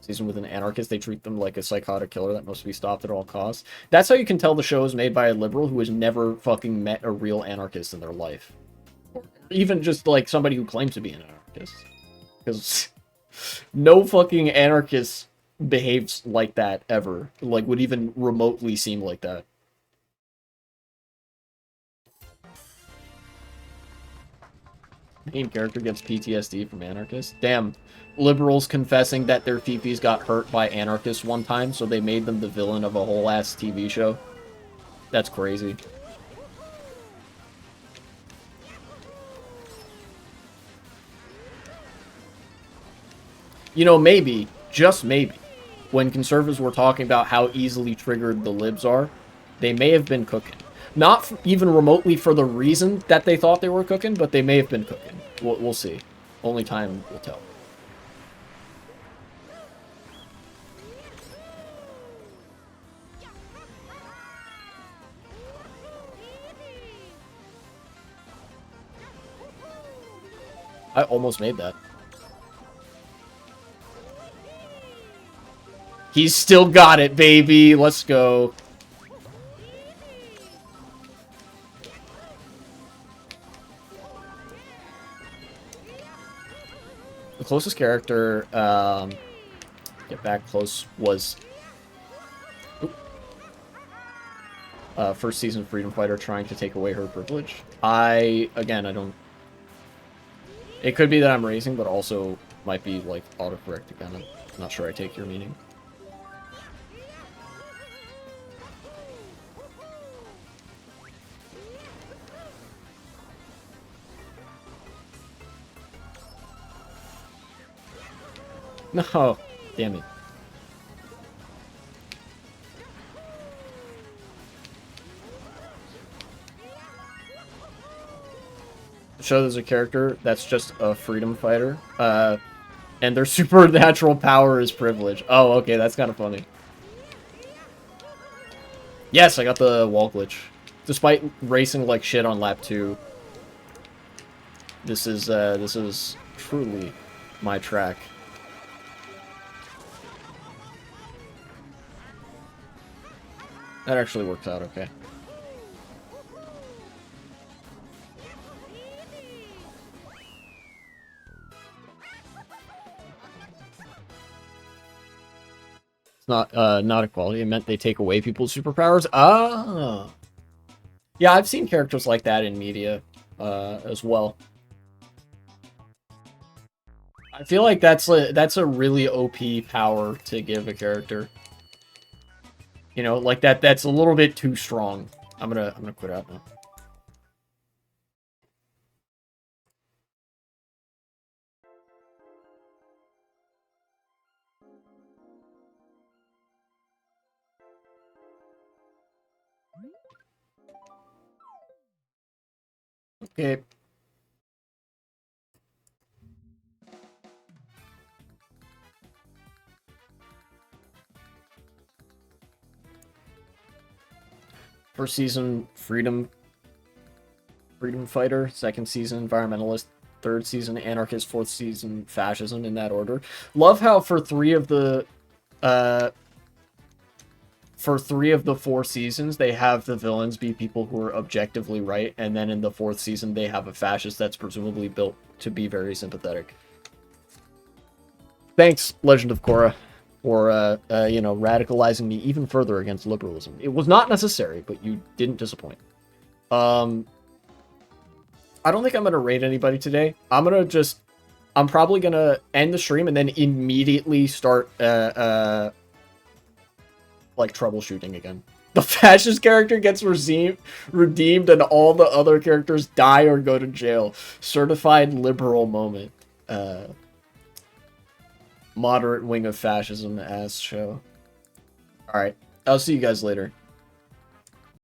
Season with an anarchist, they treat them like a psychotic killer that must be stopped at all costs. That's how you can tell the show is made by a liberal who has never fucking met a real anarchist in their life. Or even just like somebody who claims to be an anarchist. Because no fucking anarchist behaves like that ever. Like, would even remotely seem like that. Main character gets PTSD from anarchists. Damn. Liberals confessing that their fifis got hurt by anarchists one time, so they made them the villain of a whole-ass TV show. That's crazy. You know, maybe, just maybe, when conservatives were talking about how easily triggered the libs are, they may have been cooking. Not even remotely for the reason that they thought they were cooking, but they may have been cooking. We'll see. Only time will tell. I almost made that. He's still got it, baby. Let's go. The closest character, get back close, was first season Freedom Fighter trying to take away her privilege. Again, I don't... It could be that I'm racing, but also might be, like, autocorrect again. I'm not sure I take your meaning. No, damn it. Show there's a character that's just a freedom fighter, and their supernatural power is privilege. Oh, okay, that's kind of funny. Yes, I got the wall glitch. Despite racing like shit on lap 2, this is truly my track. That actually works out okay. It's not equality. It meant they take away people's superpowers. Ah. Yeah, I've seen characters like that in media as well. I feel like that's a really OP power to give a character. You know, like that's a little bit too strong. I'm gonna quit out now. Okay. First season, Freedom Fighter. Second season, Environmentalist. Third season, Anarchist. Fourth season, Fascism, in that order. Love how for three of the 4 seasons, they have the villains be people who are objectively right, and then in the 4th season, they have a fascist that's presumably built to be very sympathetic. Thanks, Legend of Korra, for, you know, radicalizing me even further against liberalism. It was not necessary, but you didn't disappoint. I don't think I'm going to raid anybody today. I'm going to just I'm probably gonna end the stream and then immediately start like troubleshooting again. The fascist character gets redeemed and all the other characters die or go to jail. Certified liberal moment. Moderate wing of fascism ass show. Alright, I'll see you guys later.